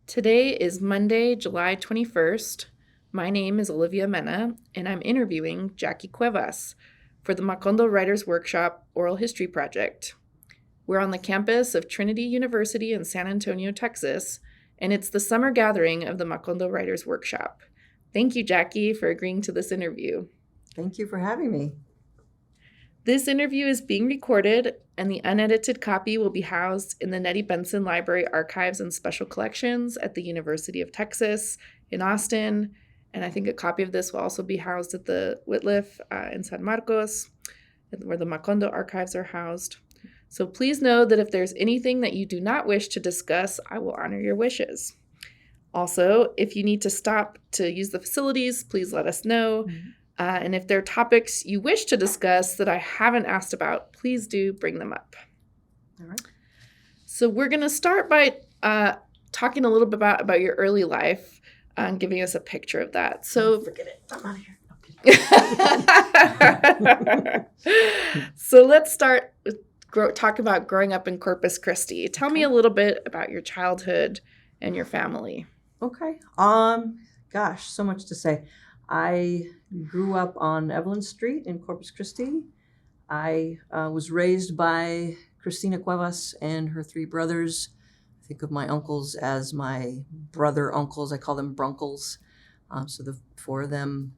Today is Monday, July 21st. My name is Olivia Mena, and I'm interviewing Jackie Cuevas for the Macondo Writers Workshop Oral History Project. We're on the campus of Trinity University in San Antonio, Texas, and it's the summer gathering of the Macondo Writers Workshop. Thank you, Jackie, for agreeing to this interview. Thank you for having me. This interview is being recorded, and the unedited copy will be housed in the Nettie Benson Library Archives and Special Collections at the University of Texas in Austin. And I think a copy of this will also be housed at the Whitliff in San Marcos, where the Macondo archives are housed. So please know that if there's anything that you do not wish to discuss, I will honor your wishes. Also, if you need to stop to use the facilities, please let us know. And if there are topics you wish to discuss that I haven't asked about, please do bring them up. All right. So we're going to start by talking a little bit about your early life and giving us a picture of that. So Forget it. I'm out of here. So let's start with talk about growing up in Corpus Christi. Tell me a little bit about your childhood and your family. Okay. Gosh, so much to say. I grew up on Evelyn Street in Corpus Christi. I was raised by Cristina Cuevas and her three brothers. I think of my uncles as my brother uncles. I call them brunkles. So the four of them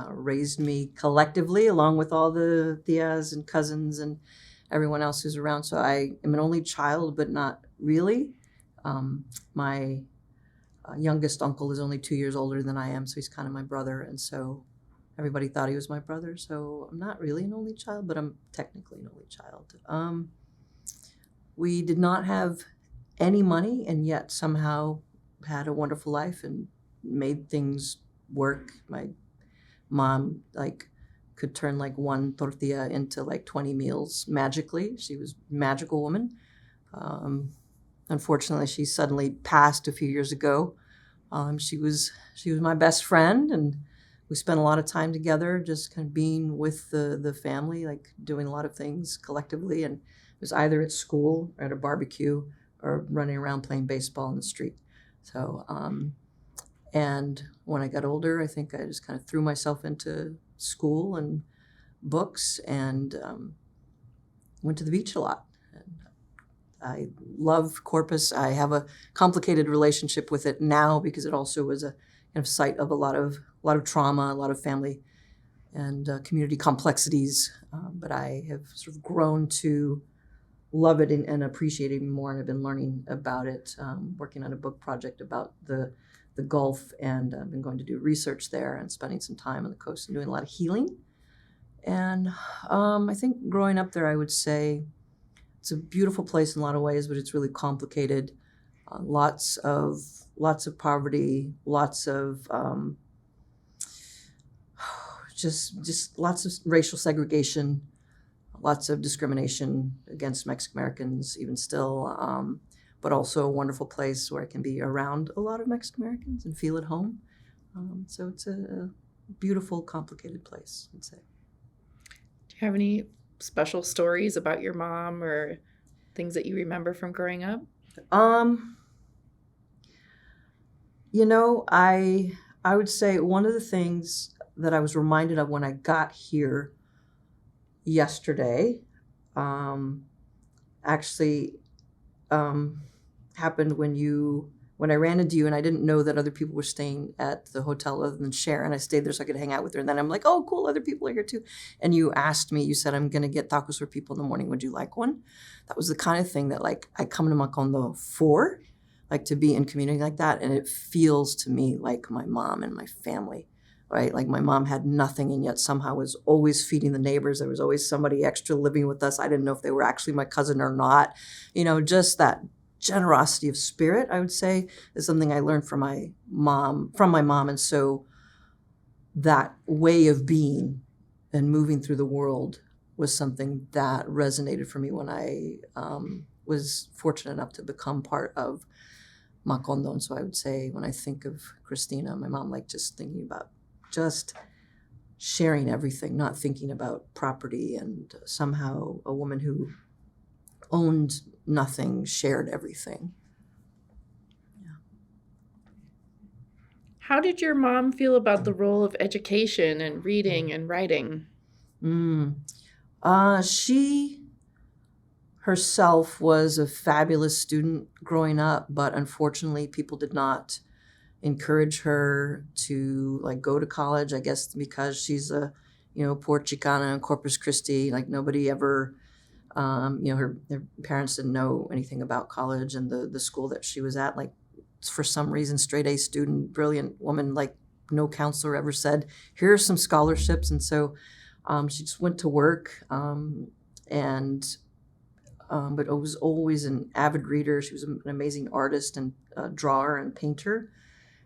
raised me collectively, along with all the tias and cousins and everyone else who's around. So I am an only child, but not really. My youngest uncle is only 2 years older than I am, so he's kind of my brother. And so everybody thought he was my brother. So I'm not really an only child, but I'm technically an only child. We did not have any money, and yet somehow had a wonderful life and made things work. My mom could turn one tortilla into 20 meals magically. She was a magical woman. Unfortunately, she suddenly passed a few years ago. She was my best friend, and we spent a lot of time together, just kind of being with the family, doing a lot of things collectively. And it was either at school or at a barbecue or running around playing baseball in the street. So, and when I got older, I think I just kind of threw myself into school and books and went to the beach a lot. I love Corpus. I have a complicated relationship with it now because it also was a kind of site of a lot of trauma, a lot of family and community complexities. But I have sort of grown to love it and appreciate it even more. And I've been learning about it, working on a book project about the Gulf, and I've been going to do research there and spending some time on the coast and doing a lot of healing. And I think growing up there, I would say, it's a beautiful place in a lot of ways, but it's really complicated. Lots of poverty, lots of just lots of racial segregation, lots of discrimination against Mexican Americans, even still. But also a wonderful place where I can be around a lot of Mexican Americans and feel at home. So it's a beautiful, complicated place, I'd say. Do you have any special stories about your mom or things that you remember from growing up? I would say one of the things that I was reminded of when I got here yesterday actually happened when I ran into you, and I didn't know that other people were staying at the hotel other than Cher, and I stayed there so I could hang out with her. And then I'm like, oh, cool, other people are here too. And you asked me, you said, I'm going to get tacos for people in the morning. Would you like one? That was the kind of thing that I come to Macondo for, to be in community like that. And it feels to me like my mom and my family, right? My mom had nothing and yet somehow was always feeding the neighbors. There was always somebody extra living with us. I didn't know if they were actually my cousin or not. Just that generosity of spirit, I would say, is something I learned from my mom. And so that way of being and moving through the world was something that resonated for me when I was fortunate enough to become part of Macondo. And so I would say when I think of Cristina, my mom, just thinking about just sharing everything, not thinking about property, and somehow a woman who owned nothing shared everything. How did your mom feel about the role of education and reading and writing? Mm. She herself was a fabulous student growing up, but unfortunately, people did not encourage her to like go to college. I guess because she's a, poor Chicana in Corpus Christi. Like nobody ever, her parents didn't know anything about college and the school that she was at. Like for some reason, straight A student, brilliant woman. Like no counselor ever said, "Here are some scholarships," and so she just went to work. And but I was always an avid reader. She was an amazing artist and drawer and painter,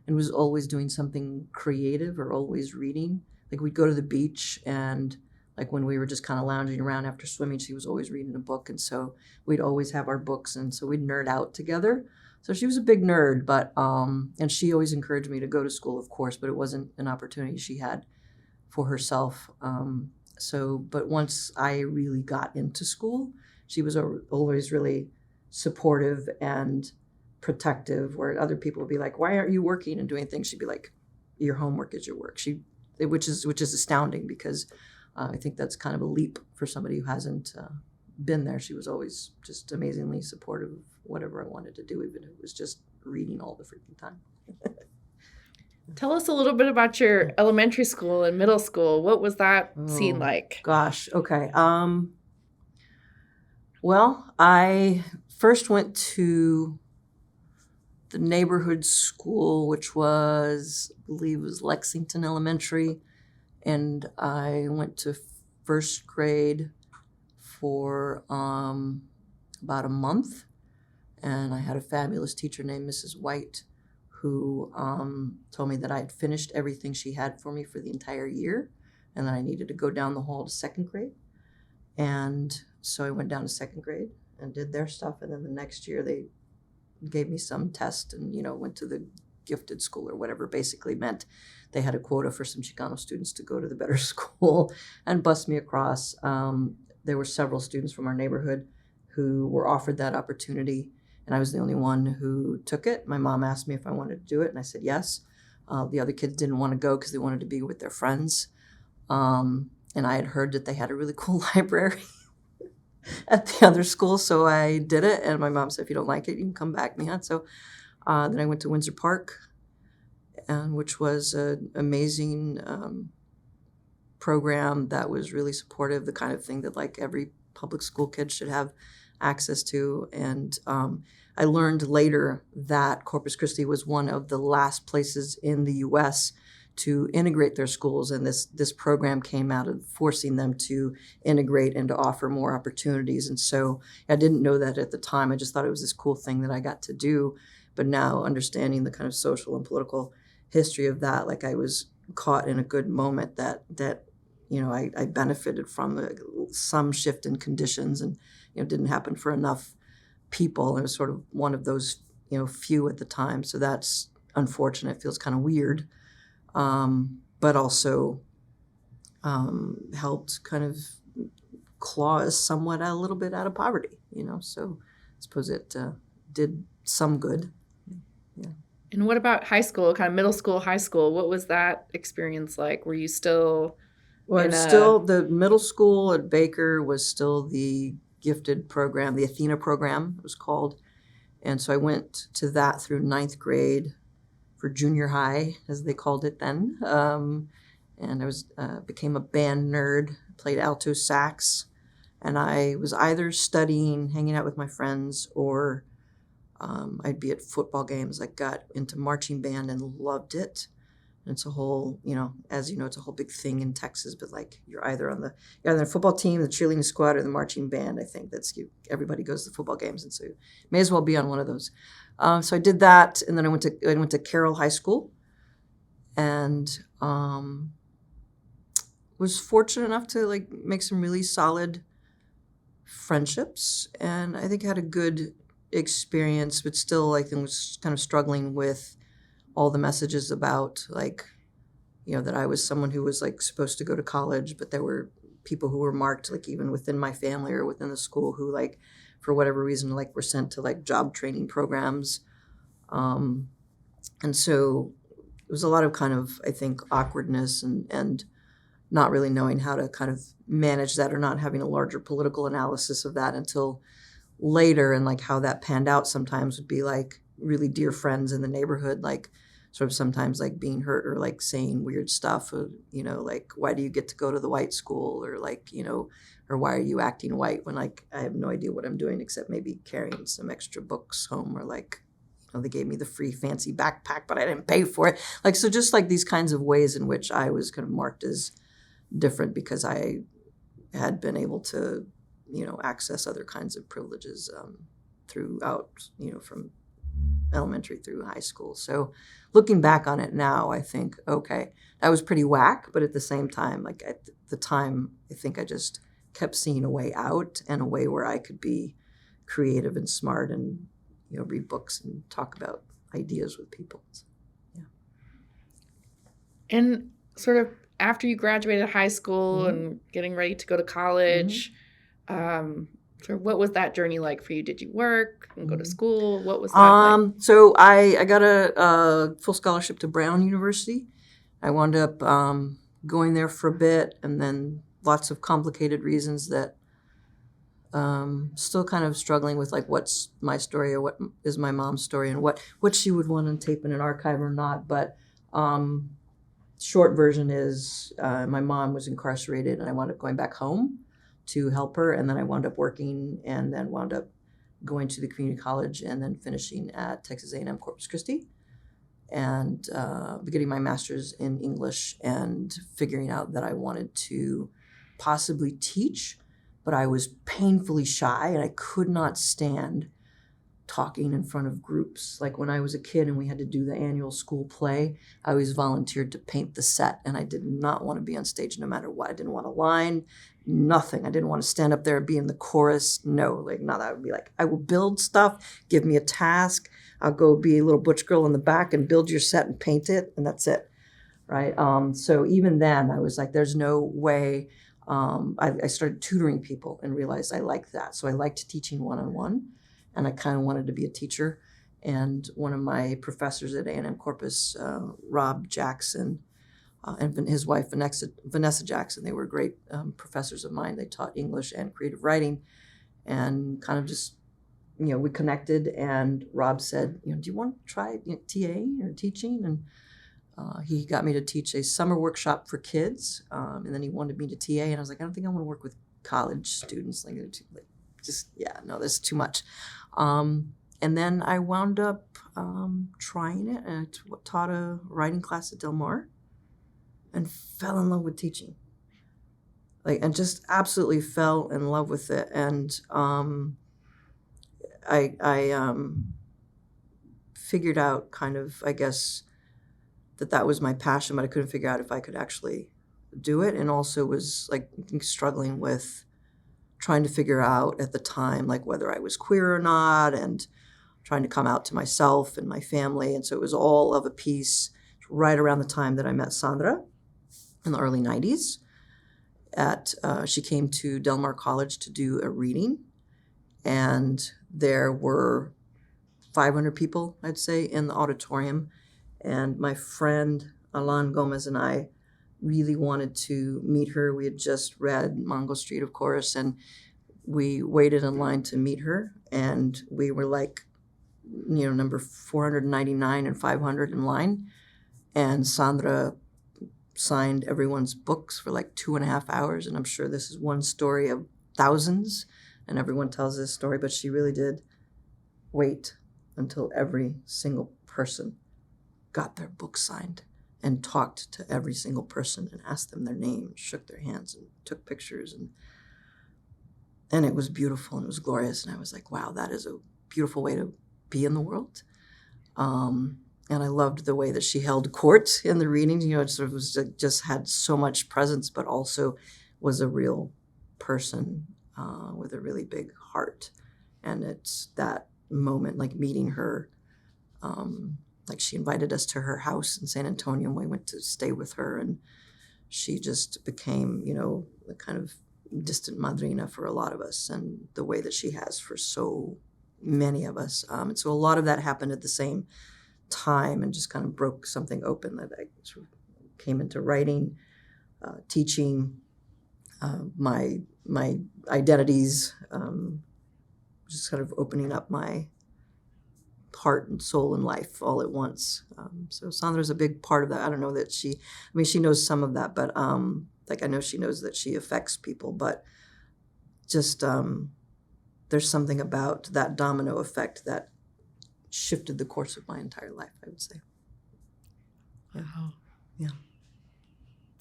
and was always doing something creative or always reading. Like we'd go to the beach, and like when we were just kind of lounging around after swimming, she was always reading a book, and so we'd always have our books, and so we'd nerd out together. So she was a big nerd, but and she always encouraged me to go to school, of course, but it wasn't an opportunity she had for herself. But once I really got into school, she was always really supportive and protective, where other people would be like, "Why aren't you working and doing things?" She'd be like, "Your homework is your work." Which is astounding because I think that's kind of a leap for somebody who hasn't been there. She was always just amazingly supportive of whatever I wanted to do, even if it was just reading all the freaking time. Tell us a little bit about your elementary school and middle school. What was that scene Oh, like? gosh. Okay. Well, I first went to the neighborhood school, which was, I believe, was Lexington Elementary, and I went to first grade for about a month, and I had a fabulous teacher named Mrs. White, who told me that I had finished everything she had for me for the entire year, and that I needed to go down the hall to second grade. And so I went down to second grade and did their stuff, and then the next year they gave me some test and went to the gifted school or whatever. Basically meant they had a quota for some Chicano students to go to the better school and bus me across. There were several students from our neighborhood who were offered that opportunity, and I was the only one who took it. My mom asked me if I wanted to do it, and I said yes. The other kids didn't want to go because they wanted to be with their friends. And I had heard that they had a really cool library at the other school, so I did it. And my mom said, "If you don't like it, you can come back, Mia." So then I went to Windsor Park, which was an amazing program that was really supportive, the kind of thing that like every public school kid should have access to. And I learned later that Corpus Christi was one of the last places in the U.S. to integrate their schools, and this program came out of forcing them to integrate and to offer more opportunities. And so I didn't know that at the time. I just thought it was this cool thing that I got to do. But now understanding the kind of social and political history of that, like I was caught in a good moment that I benefited from some shift in conditions, and didn't happen for enough people. And it was sort of one of those few at the time. So that's unfortunate. It feels kind of weird. But also helped kind of claw us somewhat a little bit out of poverty, So I suppose it did some good. Yeah. And what about high school, kind of middle school, high school? What was that experience like? Were you still Well, still the middle school at Baker was still the gifted program, the Athena program it was called. And so I went to that through ninth grade for junior high, as they called it then. And I was became a band nerd, played alto sax, and I was either studying, hanging out with my friends, or I'd be at football games. I got into marching band and loved it. And it's a whole, as you know, it's a whole big thing in Texas. But like you're either on the football team, the cheerleading squad, or the marching band. I think everybody goes to the football games, and so you may as well be on one of those. So I did that, and then I went to Carroll High School, and was fortunate enough to like make some really solid friendships, and I think had a good experience, but still I think was kind of struggling with all the messages about like, that I was someone who was like supposed to go to college, but there were people who were marked like even within my family or within the school who like for whatever reason like were sent to like job training programs. And so was a lot of kind of, I think, awkwardness and not really knowing how to kind of manage that, or not having a larger political analysis of that until later. And like how that panned out sometimes would be like really dear friends in the neighborhood, like sort of sometimes like being hurt or like saying weird stuff, or, like, why do you get to go to the white school, or like, or why are you acting white when like I have no idea what I'm doing except maybe carrying some extra books home, or like, they gave me the free fancy backpack, but I didn't pay for it. Like, so just like these kinds of ways in which I was kind of marked as different because I had been able to, access other kinds of privileges throughout, from elementary through high school. So looking back on it now, I think, okay, that was pretty whack. But at the same time, like at the time, I think I just kept seeing a way out, and a way where I could be creative and smart and, read books and talk about ideas with people. So, yeah. And sort of after you graduated high school Mm-hmm. and getting ready to go to college, sort of what was that journey like for you? Did you work and go to school? What was that like? So I got a full scholarship to Brown University. I wound up going there for a bit, and then lots of complicated reasons that still kind of struggling with, like, what's my story, or what is my mom's story, and what she would want on tape in an archive or not. But short version is my mom was incarcerated, and I wound up going back home to help her, and then I wound up working, and then wound up going to the community college, and then finishing at Texas A&M Corpus Christi, and getting my master's in English, and figuring out that I wanted to possibly teach, but I was painfully shy, and I could not stand talking in front of groups. Like when I was a kid and we had to do the annual school play, I always volunteered to paint the set, and I did not want to be on stage no matter what. I didn't want a line, nothing. I didn't want to stand up there and be in the chorus. No, like, no, that would be like, I will build stuff, give me a task. I'll go be a little butch girl in the back and build your set and paint it, and that's it, right? So even then I was like, there's no way. I started tutoring people and realized I liked that. So I liked teaching one-on-one, and I kind of wanted to be a teacher. And one of my professors at A&M Corpus, Rob Jackson, and his wife, Vanessa Jackson, they were great professors of mine. They taught English and creative writing, and kind of just, we connected, and Rob said, do you want to try TA or teaching? And he got me to teach a summer workshop for kids, and then he wanted me to TA, and I was like, I don't think I want to work with college students. Like this is too much. And then I wound up trying it, and I taught a writing class at Del Mar, and fell in love with teaching. And just absolutely fell in love with it. And I figured out kind of, I guess, that was my passion, but I couldn't figure out if I could actually do it. And also was like struggling with trying to figure out at the time, like, whether I was queer or not, and trying to come out to myself and my family. And so it was all of a piece right around the time that I met Sandra in the early 90s. She came to Del Mar College to do a reading, and there were 500 people, I'd say, in the auditorium. And my friend Alan Gomez and I really wanted to meet her. We had just read Mango Street, of course, and we waited in line to meet her. And we were like, number 499 and 500 in line. And Sandra signed everyone's books for like 2.5 hours. And I'm sure this is one story of thousands, and everyone tells this story, but she really did wait until every single person got their book signed, and talked to every single person and asked them their name, shook their hands, and took pictures. And it was beautiful, and it was glorious. And I was like, wow, that is a beautiful way to be in the world. And I loved the way that she held court in the readings. It sort of was just had so much presence, but also was a real person with a really big heart. And it's that moment, like meeting her, like she invited us to her house in San Antonio, and we went to stay with her, and she just became, the kind of distant madrina for a lot of us, and the way that she has for so many of us. And so a lot of that happened at the same time and just kind of broke something open that I sort of came into writing, teaching, my identities, just kind of opening up my heart and soul and life all at once. So Sandra's a big part of that. I don't know that she knows some of that, but like I know she knows that she affects people, but just there's something about that domino effect that shifted the course of my entire life, I would say. Wow. Yeah.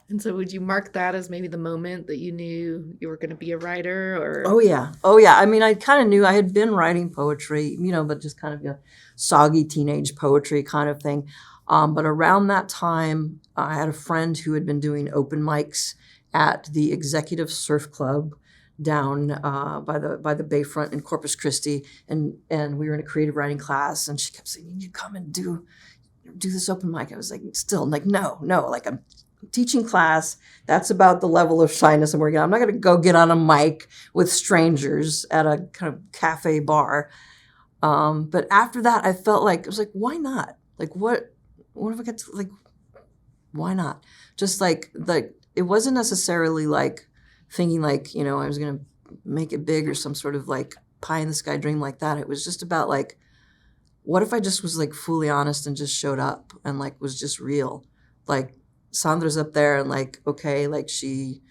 And so would you mark that as maybe the moment that you knew you were going to be a writer? Or Oh yeah. I mean, I kind of knew I had been writing poetry, but just kind of soggy teenage poetry kind of thing. But around that time, I had a friend who had been doing open mics at the Executive Surf Club down by the bayfront in Corpus Christi, and we were in a creative writing class, and she kept saying, "You need to come and do this open mic." I was like, no, like I'm teaching class. That's about the level of shyness I'm working on. I'm not going to go get on a mic with strangers at a kind of cafe bar. But after that, I felt like, I was like, why not? Like, what if I get to, like, why not? Just like, it wasn't necessarily like thinking like, I was going to make it big or some sort of like pie in the sky dream like that. It was just about like, what if I just was like fully honest and just showed up and like was just real? Like, Sandra's up there and like, okay, like she,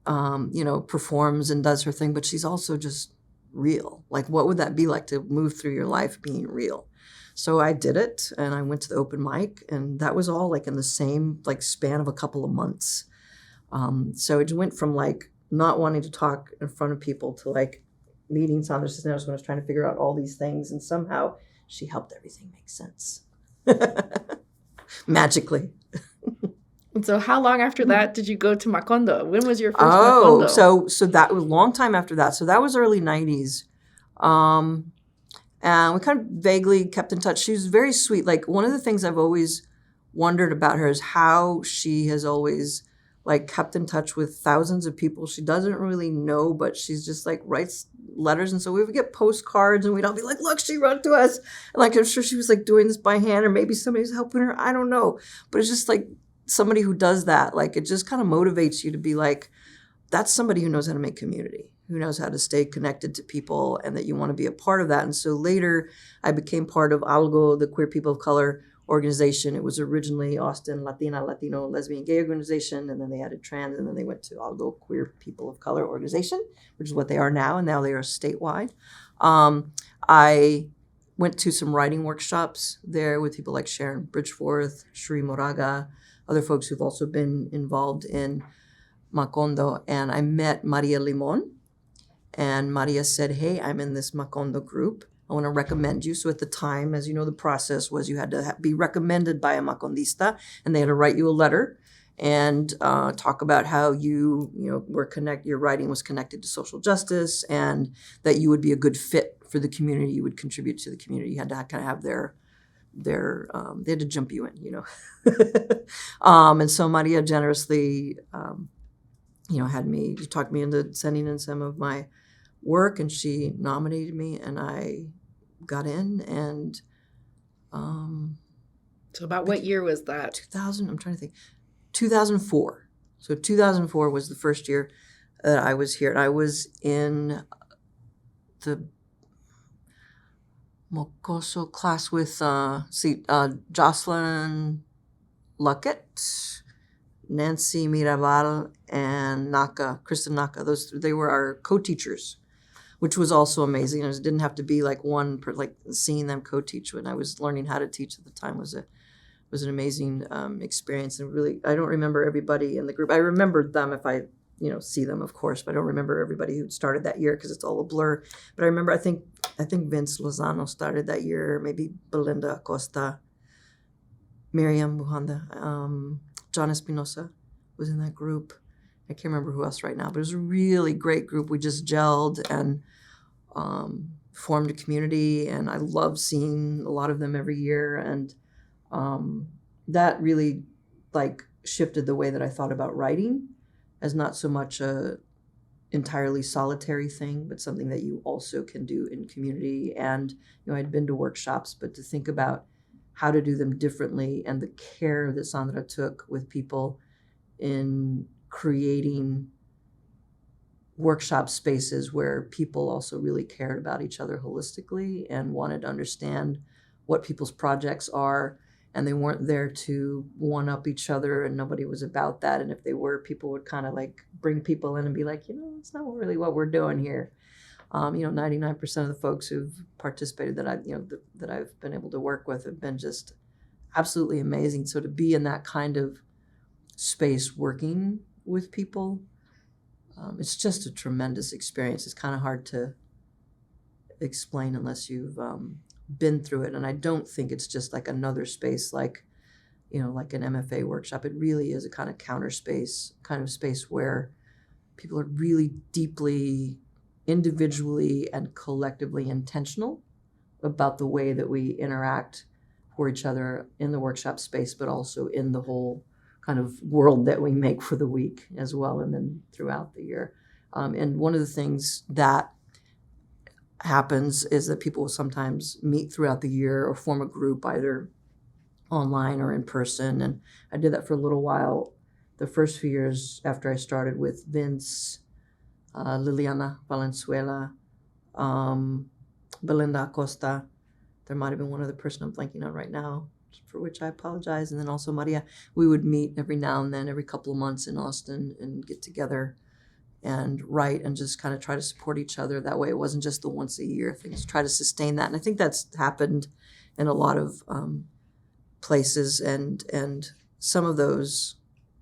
performs and does her thing, but she's also just real. Like, what would that be like to move through your life being real? So I did it, and I went to the open mic, and that was all like in the same like span of a couple of months. So it went from like not wanting to talk in front of people to like meeting Sandra Cisneros when I was trying to figure out all these things, and somehow she helped everything make sense. Magically. And so how long after that did you go to Macondo? When was your first Macondo? So that was a long time after that. So that was early 90s. And we kind of vaguely kept in touch. She was very sweet. Like, one of the things I've always wondered about her is how she has always like kept in touch with thousands of people she doesn't really know, but she's just like writes letters. And so we would get postcards and we'd all be like, look, she wrote to us. And like, I'm sure she was like doing this by hand, or maybe somebody's helping her. I don't know. But it's just like somebody who does that, like, it just kind of motivates you to be like, that's somebody who knows how to make community, who knows how to stay connected to people, and that you want to be a part of that. And so later I became part of ALGO, the Queer People of Color organization. It was originally Austin Latina, Latino, Lesbian, Gay organization, and then they added trans, and then they went to ALGO, Queer People of Color organization, which is what they are now, and now they are statewide. I went to some writing workshops there with people like Sharon Bridgeforth, Shri Moraga, other folks who've also been involved in Macondo, and I met Maria Limon, and Maria said, hey, I'm in this Macondo group. I want to recommend you. So at the time, as you know, the process was you had to be recommended by a Macondista, and they had to write you a letter and talk about how your writing was connected to social justice, and that you would be a good fit for the community. You would contribute to the community. You had to kind of have they had to jump you in, and so Maria generously, talked me into sending in some of my work, and she nominated me, and I got in. And so about what year was that? 2000. I'm trying to think. 2004. So 2004 was the first year that I was here, and I was in the Mocoso class with Jocelyn Luckett, Nancy Mirabal, and Kristen Naka. They were our co-teachers, which was also amazing. It didn't have to be like one seeing them co-teach when I was learning how to teach at the time was an amazing experience. And really, I don't remember everybody in the group. I remembered them if I see them, of course, but I don't remember everybody who started that year because it's all a blur. But I remember, I think Vince Lozano started that year, maybe Belinda Acosta, Miriam Buhanda, John Espinosa was in that group. I can't remember who else right now, but it was a really great group. We just gelled and formed a community, and I love seeing a lot of them every year. And that really shifted the way that I thought about writing, as not so much a entirely solitary thing, but something that you also can do in community. And I'd been to workshops, but to think about how to do them differently, and the care that Sandra took with people in creating workshop spaces where people also really cared about each other holistically and wanted to understand what people's projects are. And they weren't there to one up each other, and nobody was about that. And if they were, people would kind of like bring people in and be like, it's not really what we're doing here. 99% of the folks who've participated that I've been able to work with have been just absolutely amazing. So to be in that kind of space working with people, it's just a tremendous experience. It's kind of hard to explain unless you've been through it. And I don't think it's just like another space like an MFA workshop. It really is a kind of counter space, kind of space where people are really deeply, individually and collectively intentional about the way that we interact for each other in the workshop space, but also in the whole kind of world that we make for the week as well, and then throughout the year. And one of the things that happens is that people will sometimes meet throughout the year or form a group either online or in person. And I did that for a little while the first few years after I started with Vince, Liliana Valenzuela, Belinda Acosta. There might have been one other person I'm blanking on right now, for which I apologize. And then also Maria. We would meet every now and then, every couple of months in Austin, and get together and write and just kind of try to support each other. That way it wasn't just the once a year things, try to sustain that. And I think that's happened in a lot of places, and some of those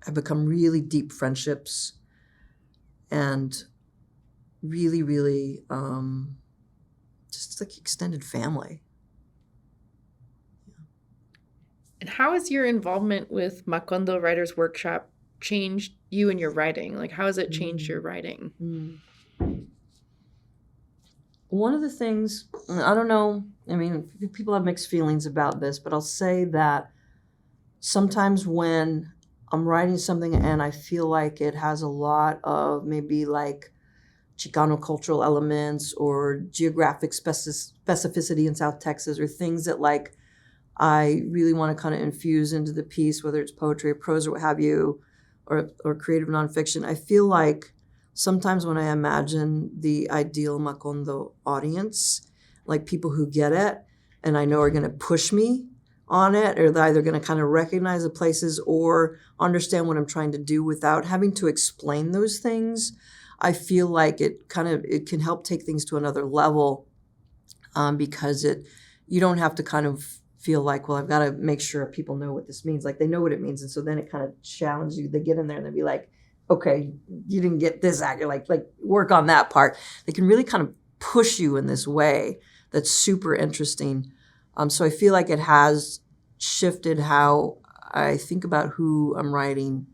have become really deep friendships and really, really just like extended family. And how has your involvement with Macondo Writers Workshop changed you and your writing? Like, how has it changed your writing? One of the things, I don't know, I mean, people have mixed feelings about this, but I'll say that sometimes when I'm writing something and I feel like it has a lot of maybe like Chicano cultural elements or geographic specificity in South Texas, or things that like I really want to kind of infuse into the piece, whether it's poetry or prose or what have you, or creative nonfiction, I feel like sometimes when I imagine the ideal Macondo audience, like people who get it and I know are going to push me on it, or they're either going to kind of recognize the places or understand what I'm trying to do without having to explain those things, I feel like it can help take things to another level, because you don't have to kind of feel like, well, I've got to make sure people know what this means. Like they know what it means. And so then it kind of challenges you. They get in there and they'll be like, okay, you didn't get this act. You're like work on that part. They can really kind of push you in this way that's super interesting. So I feel like it has shifted how I think about who I'm writing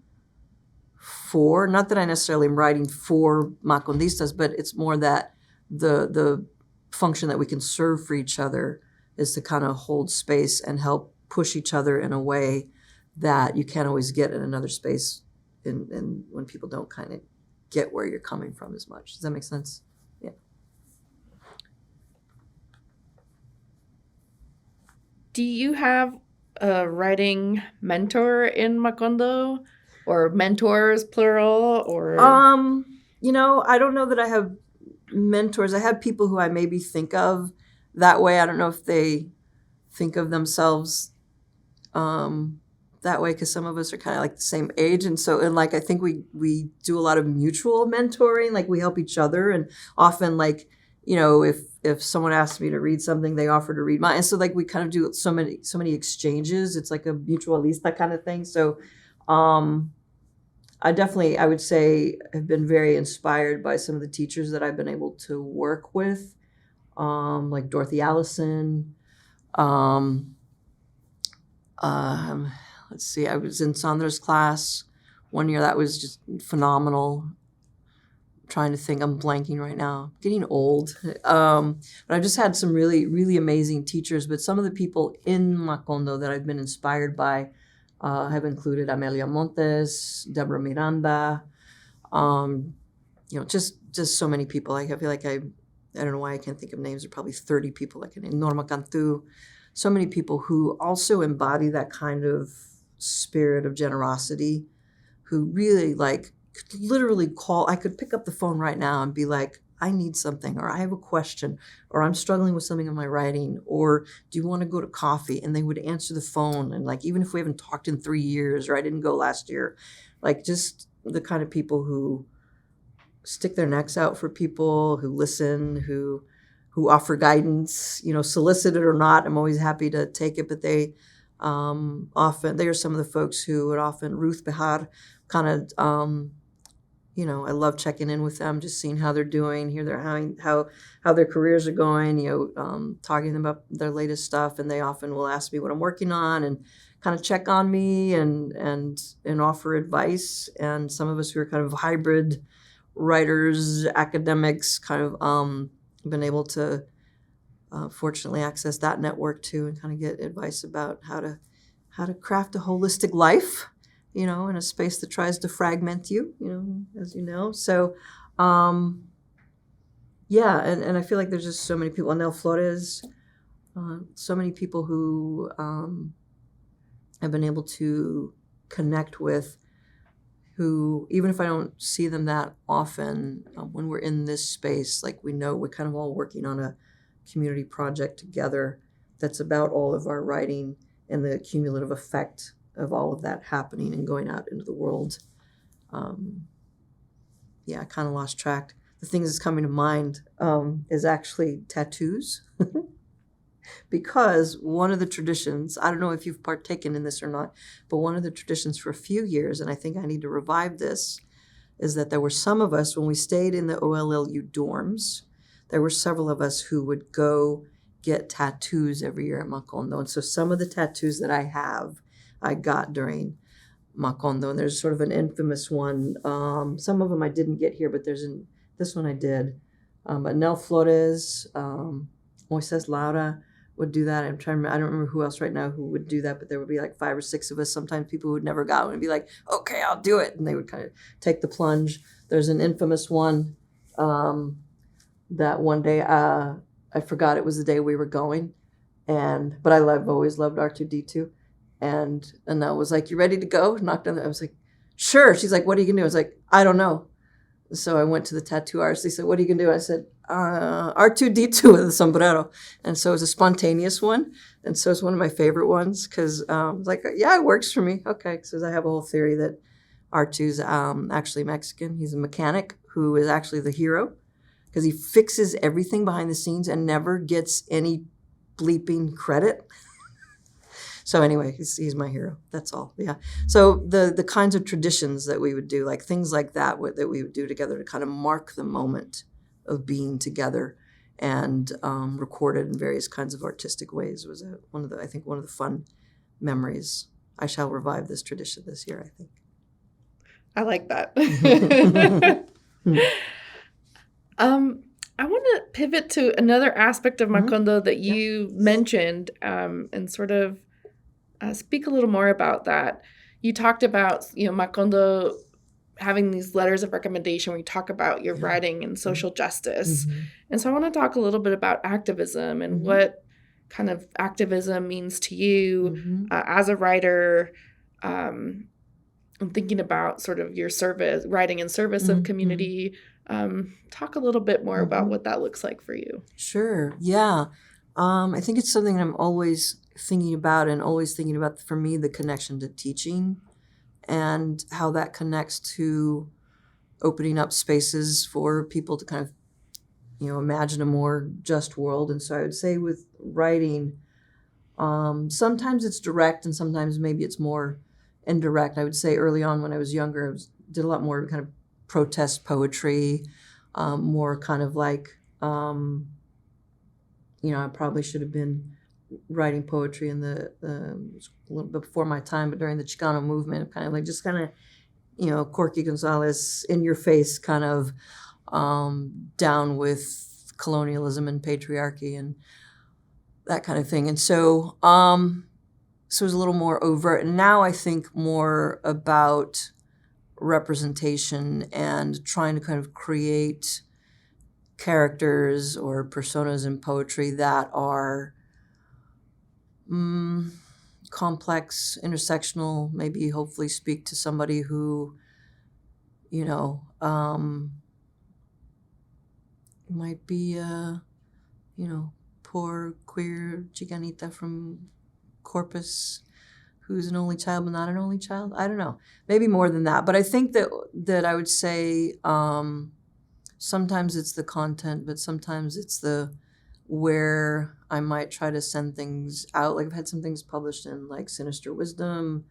for. Not that I necessarily am writing for Macondistas, but it's more that the function that we can serve for each other is to kind of hold space and help push each other in a way that you can't always get in another space, and when people don't kind of get where you're coming from as much. Does that make sense? Yeah. Do you have a writing mentor in Macondo, or mentors plural, or? I don't know that I have mentors. I have people who I maybe think of that way. I don't know if they think of themselves that way, because some of us are kind of like the same age, and I think we do a lot of mutual mentoring. Like we help each other, and often if someone asks me to read something, they offer to read mine, and so like we kind of do so many exchanges. It's like a mutualista kind of thing. So I would say have been very inspired by some of the teachers that I've been able to work with. Like Dorothy Allison. Let's see, I was in Sandra's class one year. That was just phenomenal. I'm trying to think, I'm blanking right now. Getting old. But I've just had some really, really amazing teachers. But some of the people in Macondo that I've been inspired by have included Amelia Montes, Deborah Miranda, just so many people. I feel like I don't know why I can't think of names. There are probably 30 people I can name. Norma Cantu. so many people who also embody that kind of spirit of generosity, who really like could literally call. I could pick up the phone right now and be like, I need something, or I have a question, or I'm struggling with something in my writing, or do you want to go to coffee? And they would answer the phone. And like, even if we haven't talked in 3 years, or I didn't go last year, like just the kind of people who stick their necks out for people, who listen, who offer guidance, solicited or not. I'm always happy to take it, but they they are some of the folks who would often, Ruth Behar, kind of, I love checking in with them, just seeing how they're doing, how their careers are going, talking to them about their latest stuff. And they often will ask me what I'm working on and kind of check on me and offer advice. And some of us who are kind of hybrid writers, academics, kind of been able to fortunately access that network too, and kind of get advice about how to craft a holistic life, in a space that tries to fragment you, as you know. So, yeah, and I feel like there's just so many people. Anel Flores, so many people who I've been able to connect with, who, even if I don't see them that often, when we're in this space, like we know we're kind of all working on a community project together that's about all of our writing and the cumulative effect of all of that happening and going out into the world. I kind of lost track. The thing that's coming to mind is actually tattoos. Because one of the traditions, I don't know if you've partaken in this or not, but one of the traditions for a few years, and I think I need to revive this, is that there were some of us, when we stayed in the OLLU dorms, there were several of us who would go get tattoos every year at Macondo. And so some of the tattoos that I have, I got during Macondo. And there's sort of an infamous one. Some of them I didn't get here, but this one I did. But Nel Flores, Moises Laura would do that. I don't remember who else right now who would do that, but there would be like 5 or 6 of us. Sometimes people who would never got one would be like, okay, I'll do it. And they would kind of take the plunge. There's an infamous one that one day, I forgot it was the day we were going. But I've always loved R2D2. And Annelle was like, you ready to go? Knocked on I was like, sure. She's like, what are you going to do? I was like, I don't know. So I went to the tattoo artist. They said, what are you going to do? I said, R2D2 with a sombrero. And so it was a spontaneous one. And so it's one of my favorite ones because I was like, yeah, it works for me. Okay. Because I have a whole theory that R2's actually Mexican. He's a mechanic who is actually the hero because he fixes everything behind the scenes and never gets any bleeping credit. So anyway, he's my hero. That's all. Yeah. So the kinds of traditions that we would do, like things like that we would do together to kind of mark the moment of being together and recorded in various kinds of artistic ways was one of the fun memories. I shall revive this tradition this year, I think. I like that. I want to pivot to another aspect of Macondo that you mentioned and sort of speak a little more about that. You talked about, Macondo having these letters of recommendation where you talk about your writing and social justice. And so I want to talk a little bit about activism and what kind of activism means to you as a writer. I'm thinking about sort of your service, writing in service of community. Talk a little bit more about what that looks like for you. Sure. Yeah. I think it's something I'm always thinking about for me, the connection to teaching and how that connects to opening up spaces for people to kind of, imagine a more just world. And so I would say with writing, sometimes it's direct and sometimes maybe it's more indirect. I would say early on when I was younger, did a lot more kind of protest poetry, more kind of like, I probably should have been writing poetry in a little bit before my time, but during the Chicano movement, kind of like just kind of, Corky Gonzalez, in your face, kind of down with colonialism and patriarchy and that kind of thing. And so, so it was a little more overt. And now I think more about representation and trying to kind of create characters or personas in poetry that are complex, intersectional, maybe hopefully speak to somebody who, might be poor queer Chicanita from Corpus who's an only child but not an only child. I don't know. Maybe more than that. But I think that I would say sometimes it's the content, but sometimes it's the where I might try to send things out. Like I've had some things published in like Sinister Wisdom,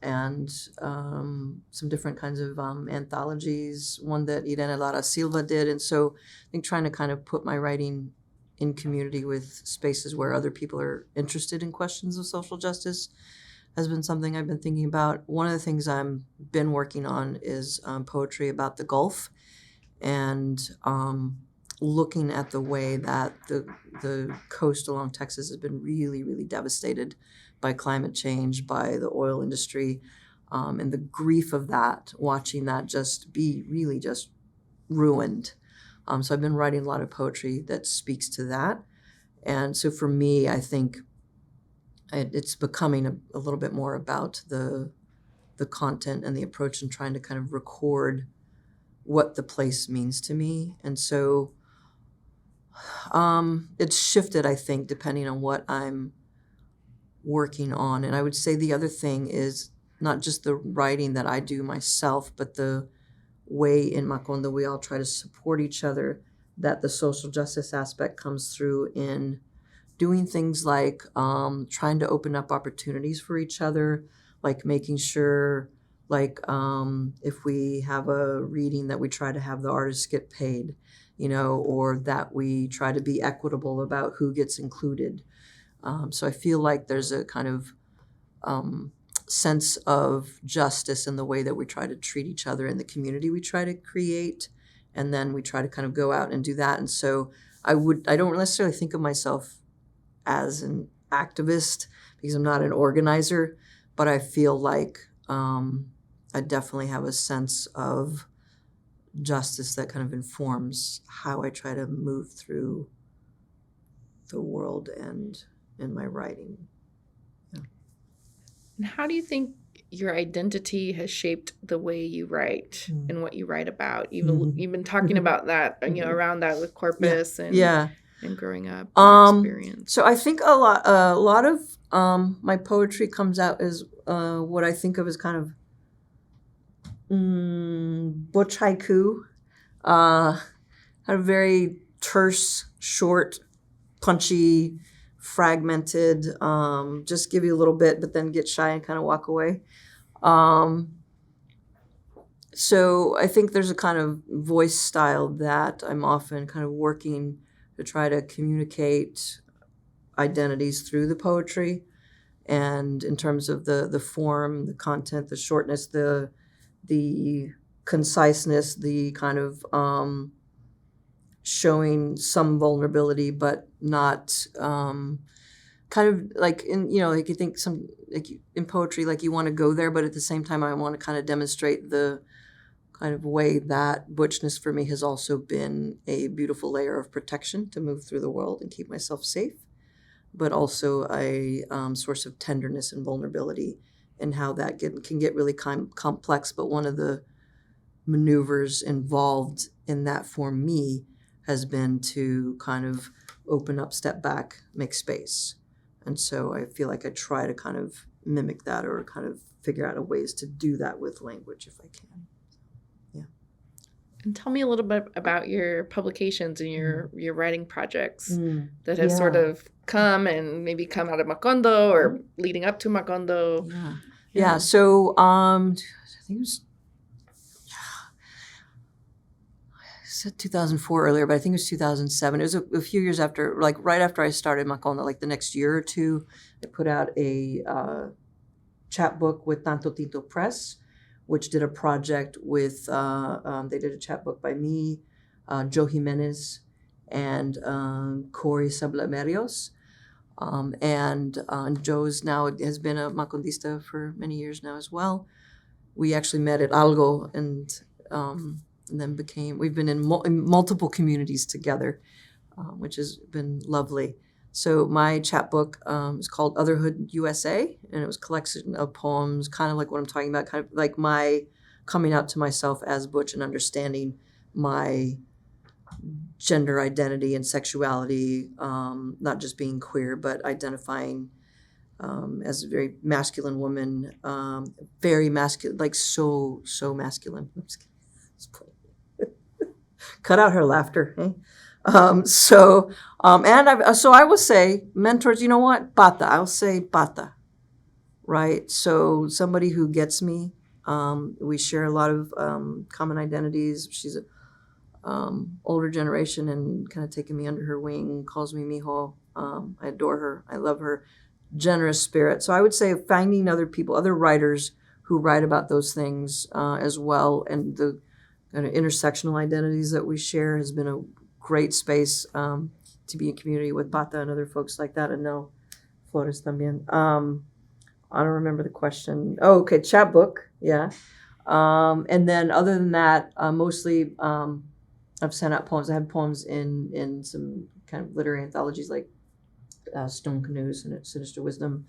and some different kinds of anthologies, one that Irene Lara Silva did. And so I think trying to kind of put my writing in community with spaces where other people are interested in questions of social justice has been something I've been thinking about. One of the things I've been working on is poetry about the Gulf, and looking at the way that the coast along Texas has been really, really devastated by climate change, by the oil industry, and the grief of that, watching that just be really just ruined. So I've been writing a lot of poetry that speaks to that. And so for me, I think it's becoming a little bit more about the content and the approach, and trying to kind of record what the place means to me. And so it's shifted, I think, depending on what I'm working on. And I would say the other thing is not just the writing that I do myself, but the way in Macondo we all try to support each other, that the social justice aspect comes through in doing things like trying to open up opportunities for each other, like making sure, like if we have a reading, that we try to have the artists get paid, or that we try to be equitable about who gets included. So I feel like there's a kind of sense of justice in the way that we try to treat each other in the community we try to create, and then we try to kind of go out and do that. And so I don't necessarily think of myself as an activist because I'm not an organizer, but I feel like I definitely have a sense of justice that kind of informs how I try to move through the world and in my writing. And how do you think your identity has shaped the way you write and what you write about? You've been talking about that, around that with Corpus and growing up experience. So I think a lot of my poetry comes out as what I think of as kind of butch haiku, kind of very terse, short, punchy, fragmented, just give you a little bit, but then get shy and kind of walk away. So I think there's a kind of voice style that I'm often kind of working to try to communicate identities through the poetry. And in terms of the form, the content, the shortness, the conciseness, the kind of showing some vulnerability, but not kind of like like you think in poetry, like you want to go there, but at the same time, I want to kind of demonstrate the kind of way that butchness for me has also been a beautiful layer of protection to move through the world and keep myself safe, but also a source of tenderness and vulnerability, and how that can get really complex. But one of the maneuvers involved in that for me has been to kind of open up, step back, make space. And so I feel like I try to kind of mimic that, or kind of figure out ways to do that with language if I can. Yeah. And tell me a little bit about your publications and your writing projects that have sort of come out of Macondo or leading up to Macondo. Yeah. So I think it was, I said 2004 earlier, but I think it was 2007. It was a few years after, like right after I started Macondo, like the next year or two, I put out a chapbook with Tanto Tinto Press, which did a project with, they did a chapbook by me, Joe Jimenez, and Corey Sablamerios. And Joe's now has been a Macondista for many years now as well. We actually met at Algo, and then we've been in multiple communities together, which has been lovely. So my chapbook is called Otherhood USA, and it was a collection of poems, kind of like what I'm talking about, kind of like my coming out to myself as butch and understanding my gender identity and sexuality, not just being queer, but identifying as a very masculine woman, very masculine, like so masculine. I'm just kidding. Cut out her laughter. Eh? So I will say mentors. You know what, bata. I'll say bata, right? So somebody who gets me. We share a lot of common identities. She's a older generation and kind of taking me under her wing, calls me mijo. I adore her. I love her generous spirit. So I would say finding other people, other writers who write about those things as well, and the kind of intersectional identities that we share has been a great space to be in community with Bata and other folks like that. And no, Flores también. I don't remember the question. Oh, okay, chapbook, yeah. And then other than that, mostly I've sent out poems. I had poems in some kind of literary anthologies like Stone Canoes and Sinister Wisdom,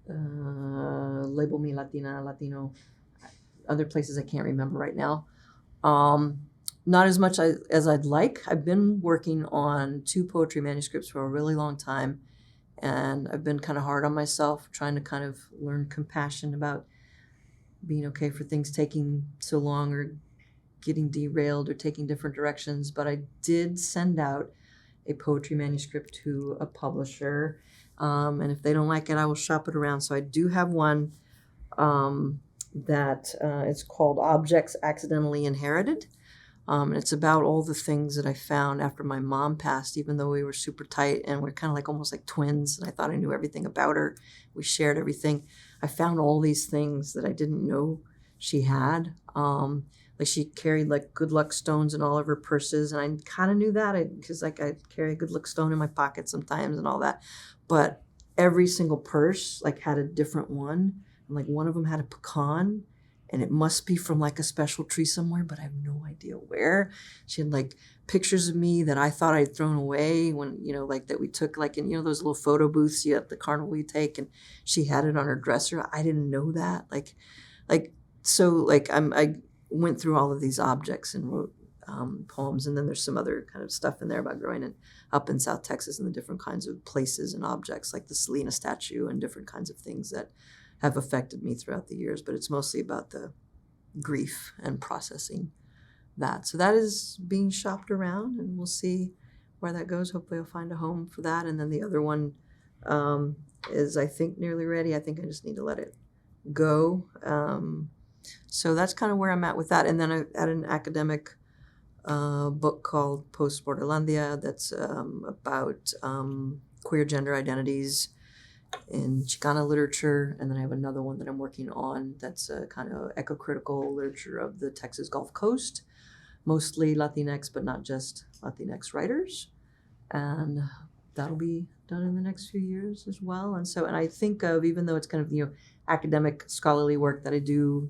Label Me Latina, Latino, other places I can't remember right now. Not as much as I'd like. I've been working on 2 poetry manuscripts for a really long time, and I've been kind of hard on myself, trying to kind of learn compassion about being okay for things taking so long or getting derailed or taking different directions. But I did send out a poetry manuscript to a publisher, and if they don't like it, I will shop it around. So I do have one that it's called Objects Accidentally Inherited. And it's about all the things that I found after my mom passed, even though we were super tight and we're kind of like almost like twins. And I thought I knew everything about her. We shared everything. I found all these things that I didn't know she had. Like she carried like good luck stones in all of her purses. And I kind of knew that because like I carry a good luck stone in my pocket sometimes and all that. But every single purse like had a different one. And like one of them had a pecan. And it must be from like a special tree somewhere, but I have no idea where. She had like pictures of me that I thought I'd thrown away when, like that we took like in, those little photo booths you at the carnival you take, and she had it on her dresser. I didn't know that. I went through all of these objects and wrote poems. And then there's some other kind of stuff in there about growing up in South Texas and the different kinds of places and objects like the Selena statue and different kinds of things that have affected me throughout the years, but it's mostly about the grief and processing that. So that is being shopped around, and we'll see where that goes. Hopefully I'll find a home for that. And then the other one is, I think, nearly ready. I think I just need to let it go. So that's kind of where I'm at with that. And then I had an academic book called Post Borderlandia that's about queer gender identities in Chicano literature. And then I have another one that I'm working on that's a kind of eco-critical literature of the Texas Gulf Coast, mostly Latinx, but not just Latinx writers. And that'll be done in the next few years as well. And I think of, even though it's kind of, academic scholarly work that I do,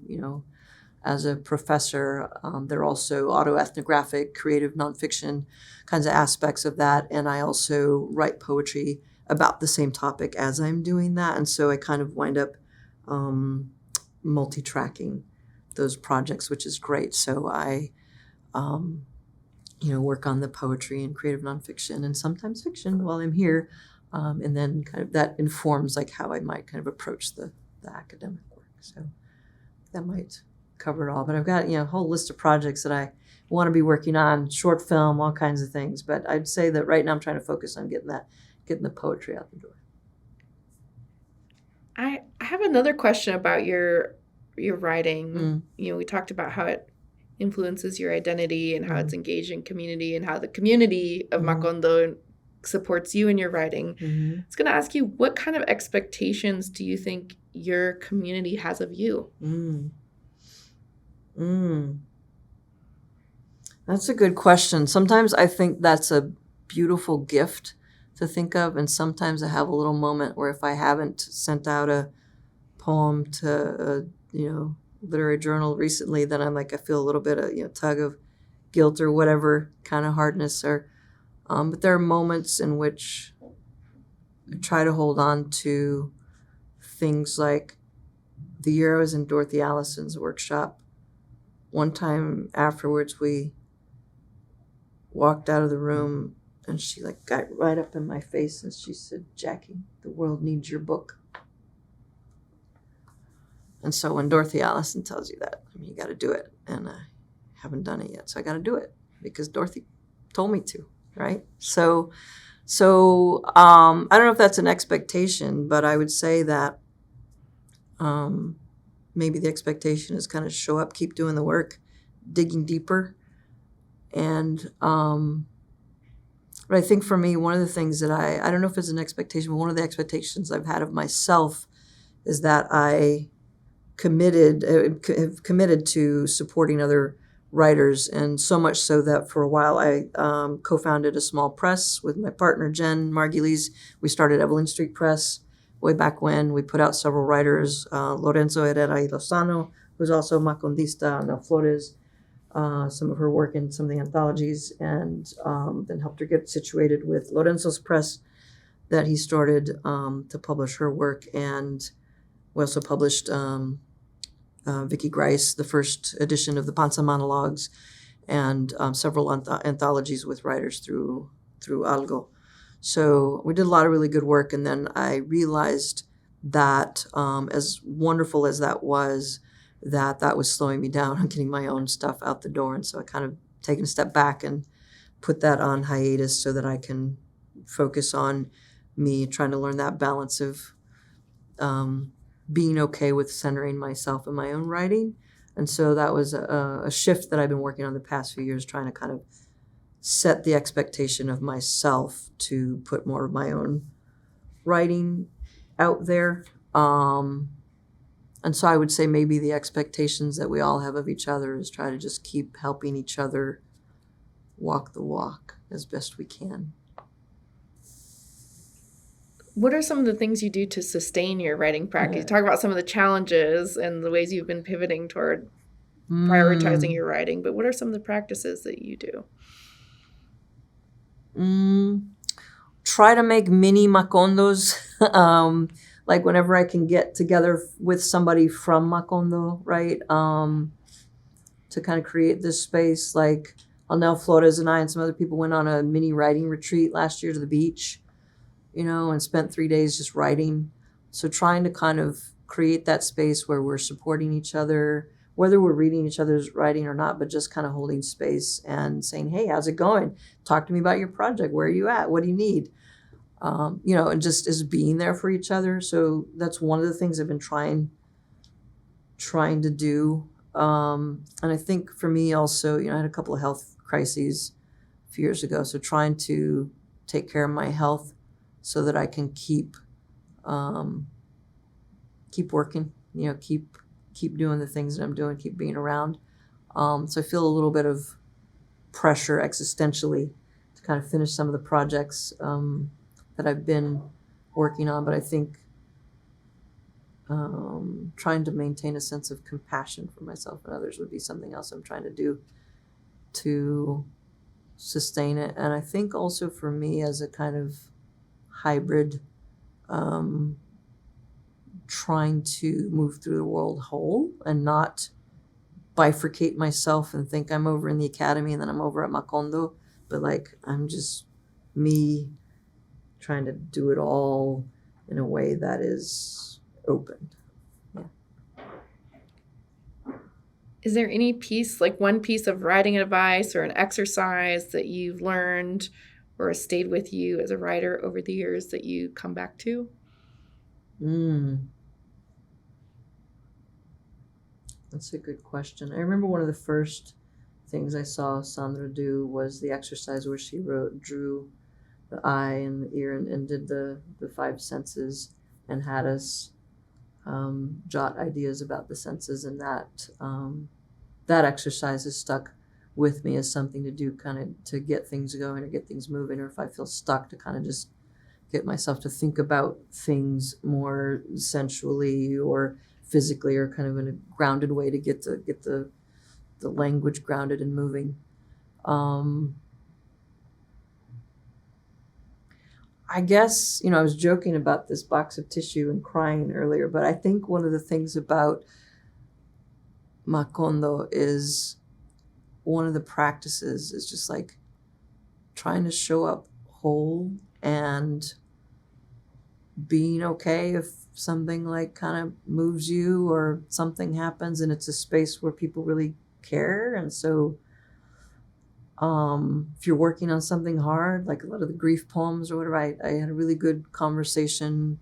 as a professor, there are also autoethnographic, creative nonfiction kinds of aspects of that. And I also write poetry about the same topic as I'm doing that. And so I kind of wind up multi-tracking those projects, which is great. So I, work on the poetry and creative nonfiction and sometimes fiction while I'm here. And then kind of that informs like how I might kind of approach the academic work. So that might cover it all. But I've got, a whole list of projects that I want to be working on, short film, all kinds of things. But I'd say that right now I'm trying to focus on getting the poetry out the door. I have another question about your writing. We talked about how it influences your identity and how it's engaged in community and how the community of Macondo supports you in your writing. I was going to ask you, what kind of expectations do you think your community has of you? That's a good question. Sometimes I think that's a beautiful gift to think of, and sometimes I have a little moment where if I haven't sent out a poem to a literary journal recently, then I'm like, I feel a little bit of tug of guilt or whatever kind of hardness. Or but there are moments in which I try to hold on to things like the year I was in Dorothy Allison's workshop. One time afterwards, we walked out of the room and she like got right up in my face and she said, "Jackie, the world needs your book." And so when Dorothy Allison tells you that, I mean, you got to do it. And I haven't done it yet, so I got to do it because Dorothy told me to, right? So I don't know if that's an expectation, but I would say that maybe the expectation is kind of show up, keep doing the work, digging deeper. And but I think for me, one of the things that I don't know if it's an expectation, but one of the expectations I've had of myself is that I have committed to supporting other writers, and so much so that for a while I co-founded a small press with my partner Jen Margulies. We started Evelyn Street Press way back when. We put out several writers, Lorenzo Herrera y Lozano, who's also Macondista, Ana Flores, some of her work in some of the anthologies, and then helped her get situated with Lorenzo's press that he started to publish her work. And we also published Vicky Grice, the first edition of the Panza Monologues, and several anthologies with writers through Algo. So we did a lot of really good work, and then I realized that as wonderful as that was slowing me down on getting my own stuff out the door. And so I kind of taken a step back and put that on hiatus so that I can focus on me trying to learn that balance of being okay with centering myself in my own writing. And so that was a shift that I've been working on the past few years, trying to kind of set the expectation of myself to put more of my own writing out there. And so I would say maybe the expectations that we all have of each other is try to just keep helping each other walk the walk as best we can. What are some of the things you do to sustain your writing practice? You talk about some of the challenges and the ways you've been pivoting toward prioritizing your writing, but what are some of the practices that you do? Try to make mini Macondos. Like whenever I can get together with somebody from Macondo, right? To kind of create this space. Like Alnel Flores and I and some other people went on a mini writing retreat last year to the beach, and spent 3 days just writing. So trying to kind of create that space where we're supporting each other, whether we're reading each other's writing or not, but just kind of holding space and saying, "Hey, how's it going? Talk to me about your project. Where are you at? What do you need?" And just as being there for each other. So that's one of the things I've been trying to do. And I think for me also, I had a couple of health crises a few years ago. So trying to take care of my health so that I can keep working, keep doing the things that I'm doing, keep being around. So I feel a little bit of pressure existentially to kind of finish some of the projects that I've been working on, but I think trying to maintain a sense of compassion for myself and others would be something else I'm trying to do to sustain it. And I think also for me as a kind of hybrid, trying to move through the world whole and not bifurcate myself and think I'm over in the academy and then I'm over at Macondo, but like I'm just me trying to do it all in a way that is open. Yeah. Is there any piece, like one piece of writing advice or an exercise that you've learned or has stayed with you as a writer over the years that you come back to? That's a good question. I remember one of the first things I saw Sandra do was the exercise where she drew the eye and the ear and did the 5 senses and had us jot ideas about the senses, and that exercise has stuck with me as something to do kind of to get things going or get things moving, or if I feel stuck to kind of just get myself to think about things more sensually or physically or kind of in a grounded way to get the language grounded and moving. I guess, I was joking about this box of tissue and crying earlier, but I think one of the things about Macondo is one of the practices is just like trying to show up whole and being okay if something like kind of moves you or something happens and it's a space where people really care. And so if you're working on something hard, like a lot of the grief poems or whatever, I had a really good conversation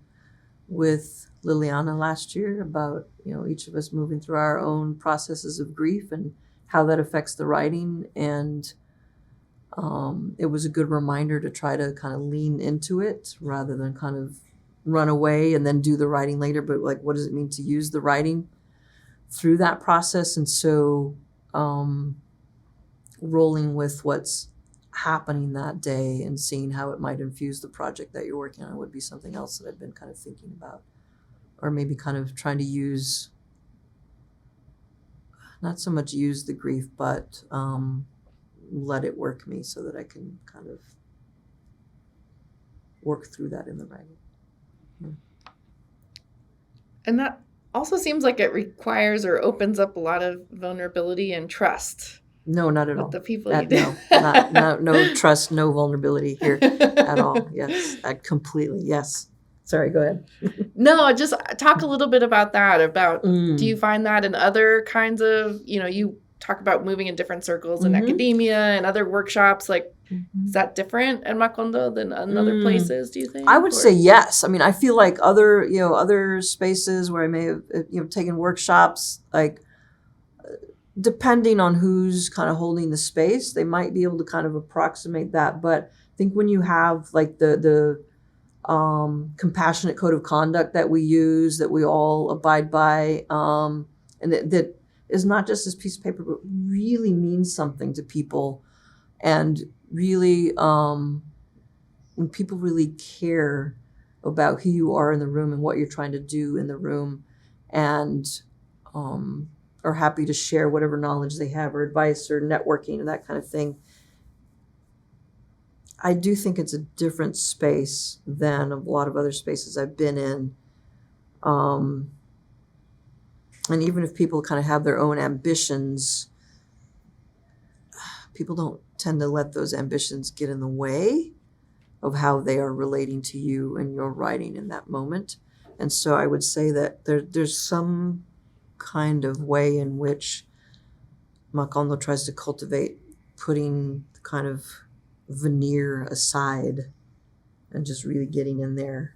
with Liliana last year about, each of us moving through our own processes of grief and how that affects the writing. And it was a good reminder to try to kind of lean into it rather than kind of run away and then do the writing later. But like, what does it mean to use the writing through that process? And so rolling with what's happening that day and seeing how it might infuse the project that you're working on would be something else that I've been kind of thinking about, or maybe kind of trying to use, not so much use the grief, but let it work me so that I can kind of work through that in the writing. And that also seems like it requires or opens up a lot of vulnerability and trust. No, not at all. With the people you do. No trust, no vulnerability here at all. Yes, completely. Yes. Sorry, go ahead. No, just talk a little bit about that. Do you find that in other kinds of, you talk about moving in different circles in academia and other workshops, like, is that different in Macondo than in other places, do you think? I would say yes. I mean, I feel like other spaces where I may have, taken workshops, like, depending on who's kind of holding the space, they might be able to kind of approximate that. But I think when you have like the compassionate code of conduct that we use, that we all abide by, and that is not just this piece of paper, but really means something to people, and really when people really care about who you are in the room and what you're trying to do in the room, and are happy to share whatever knowledge they have or advice or networking and that kind of thing. I do think it's a different space than a lot of other spaces I've been in. And even if people kind of have their own ambitions, people don't tend to let those ambitions get in the way of how they are relating to you and your writing in that moment. And so I would say that there's some kind of way in which Macondo tries to cultivate putting the kind of veneer aside and just really getting in there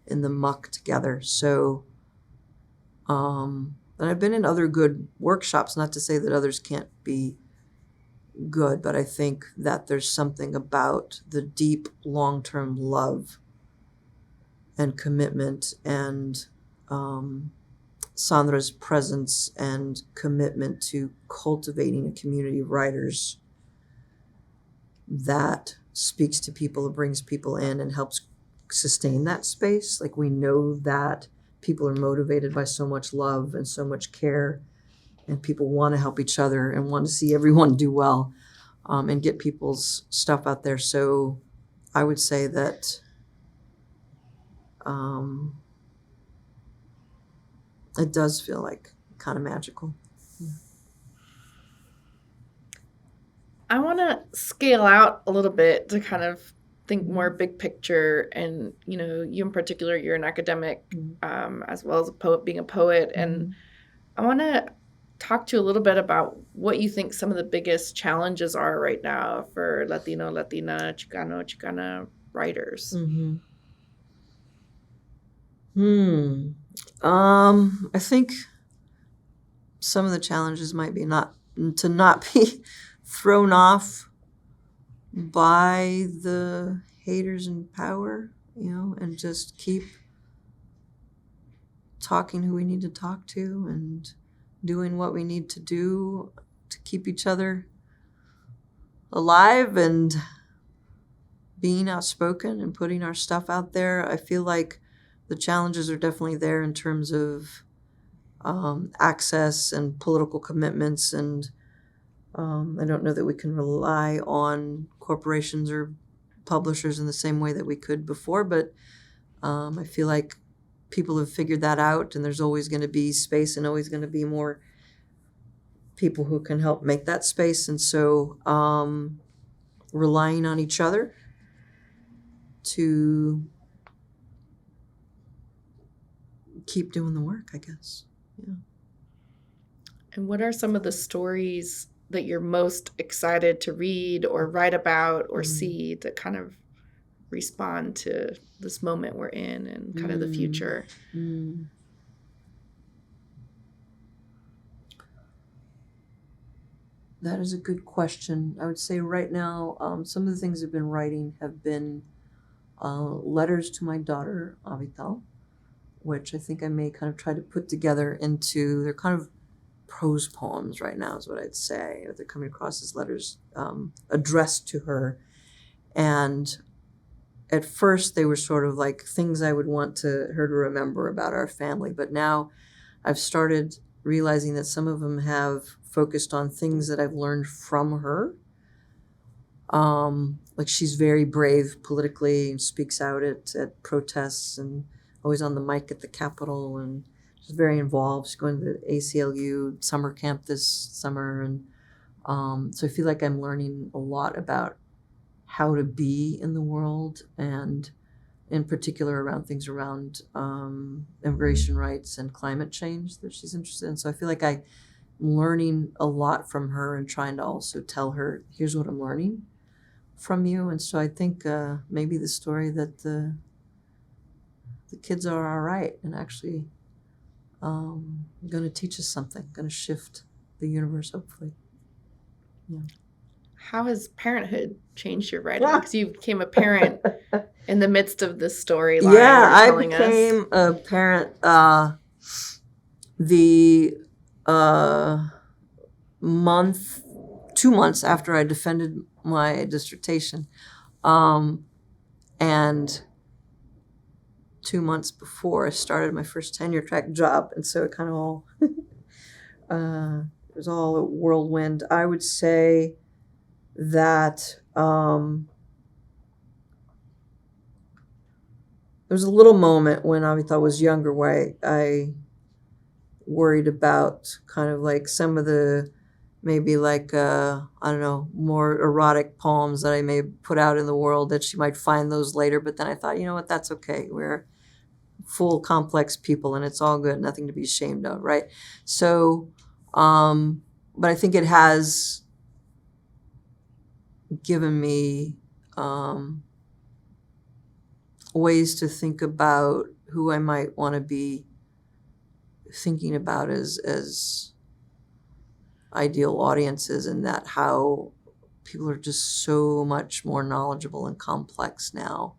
in the muck together. So, and I've been in other good workshops, not to say that others can't be good, but I think that there's something about the deep long-term love and commitment and Sandra's presence and commitment to cultivating a community of writers that speaks to people, brings people in, and helps sustain that space. Like, we know that people are motivated by so much love and so much care, and people want to help each other and want to see everyone do well, and get people's stuff out there. So I would say that it does feel like kind of magical. Yeah. I want to scale out a little bit to kind of think more big picture. And, you in particular, you're an academic, as well as a poet, being a poet. And I want to talk to you a little bit about what you think some of the biggest challenges are right now for Latino, Latina, Chicano, Chicana writers. I think some of the challenges might be not be thrown off by the haters in power, and just keep talking who we need to talk to and doing what we need to do to keep each other alive and being outspoken and putting our stuff out there. I feel like the challenges are definitely there in terms of access and political commitments, and I don't know that we can rely on corporations or publishers in the same way that we could before, but I feel like people have figured that out, and there's always going to be space and always going to be more people who can help make that space. And so relying on each other to keep doing the work, I guess. Yeah. And what are some of the stories that you're most excited to read or write about or see that kind of respond to this moment we're in and kind of the future? That is a good question. I would say right now, some of the things I've been writing have been letters to my daughter, Avital, which I think I may kind of try to put together into, they're kind of prose poems right now is what I'd say. They're coming across as letters addressed to her. And at first they were sort of like things I would want her to remember about our family. But now I've started realizing that some of them have focused on things that I've learned from her. Like she's very brave politically and speaks out at protests and always on the mic at the Capitol, and she's very involved. She's going to the ACLU summer camp this summer. And so I feel like I'm learning a lot about how to be in the world, and in particular around things around immigration rights and climate change that she's interested in. So I feel like I'm learning a lot from her and trying to also tell her, here's what I'm learning from you. And so I think maybe the story that the kids are all right and actually going to teach us something, going to shift the universe, hopefully. Yeah. How has parenthood changed your writing? Because you became a parent in the midst of this storyline. Yeah, I became a parent the 2 months after I defended my dissertation. And 2 months before I started my first tenure track job. And so it kind of all, it was all a whirlwind. I would say that there was a little moment when Avital was younger where I worried about kind of like some of the maybe like, I don't know, more erotic poems that I may put out in the world, that she might find those later. But then I thought, you know what, that's okay. We're full, complex people, and it's all good, nothing to be ashamed of, right? So, but I think it has given me ways to think about who I might want to be thinking about as ideal audiences, and that how people are just so much more knowledgeable and complex now.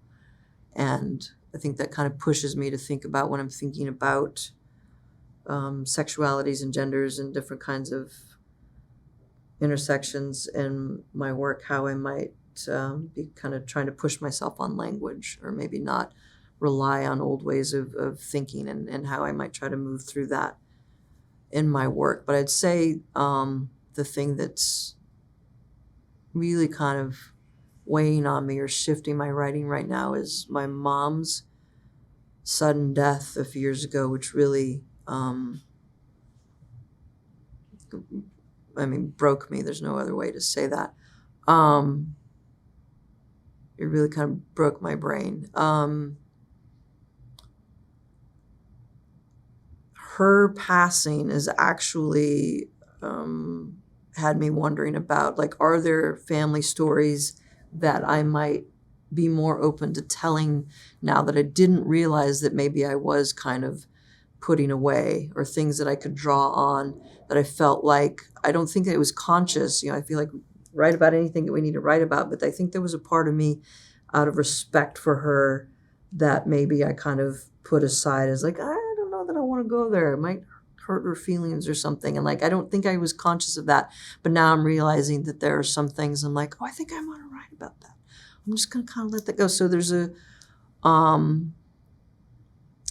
And I think that kind of pushes me to think about, when I'm thinking about sexualities and genders and different kinds of intersections in my work, how I might be kind of trying to push myself on language, or maybe not rely on old ways of thinking, and how I might try to move through that in my work. But I'd say the thing that's really kind of weighing on me or shifting my writing right now is my mom's sudden death a few years ago, which really, broke me. There's no other way to say that. It really kind of broke my brain. Her passing is actually had me wondering about, like, are there family stories that I might be more open to telling now that I didn't realize that maybe I was kind of putting away, or things that I could draw on that I felt like, I don't think that it was conscious. I feel like write about anything that we need to write about, but I think there was a part of me, out of respect for her, that maybe I kind of put aside as like, I don't know that I want to go there. It might hurt her feelings or something. And like, I don't think I was conscious of that. But now I'm realizing that there are some things I'm like, oh, I think I want to write about that. I'm just going to kind of let that go. So there's a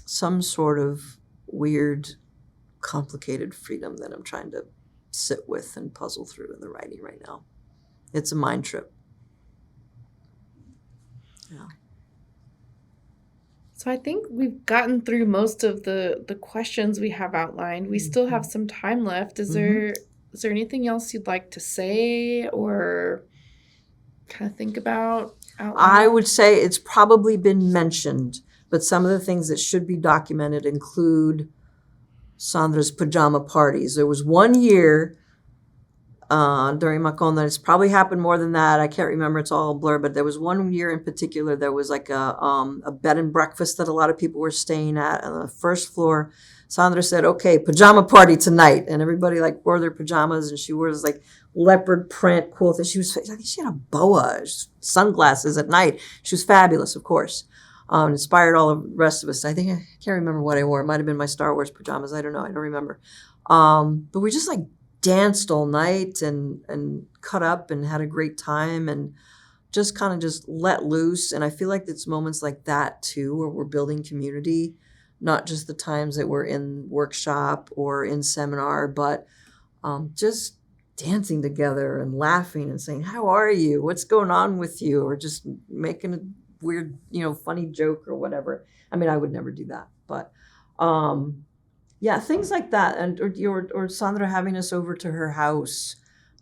some sort of weird, complicated freedom that I'm trying to sit with and puzzle through in the writing right now. It's a mind trip. Yeah. So I think we've gotten through most of the questions we have outlined. We still have some time left. Is there anything else you'd like to say or kind of think about out loud? I would say it's probably been mentioned, but some of the things that should be documented include Sandra's pajama parties. There was one year during Macondo, it's probably happened more than that. I can't remember, it's all a blur, but there was one year in particular, there was like a bed and breakfast that a lot of people were staying at on the first floor. Sandra said, okay, pajama party tonight. And everybody like wore their pajamas, and she wore this like leopard print cool thing. I think she had a boa, sunglasses at night. She was fabulous, of course. Inspired all the rest of us. I can't remember what I wore. It might have been my Star Wars pajamas. I don't know. I don't remember. But we just like danced all night and cut up and had a great time and just kind of just let loose. And I feel like it's moments like that too, where we're building community, not just the times that we're in workshop or in seminar, but just dancing together and laughing and saying, how are you? What's going on with you? Or just making a weird, funny joke or whatever. I mean, I would never do that, but yeah, things like that. And or Sandra having us over to her house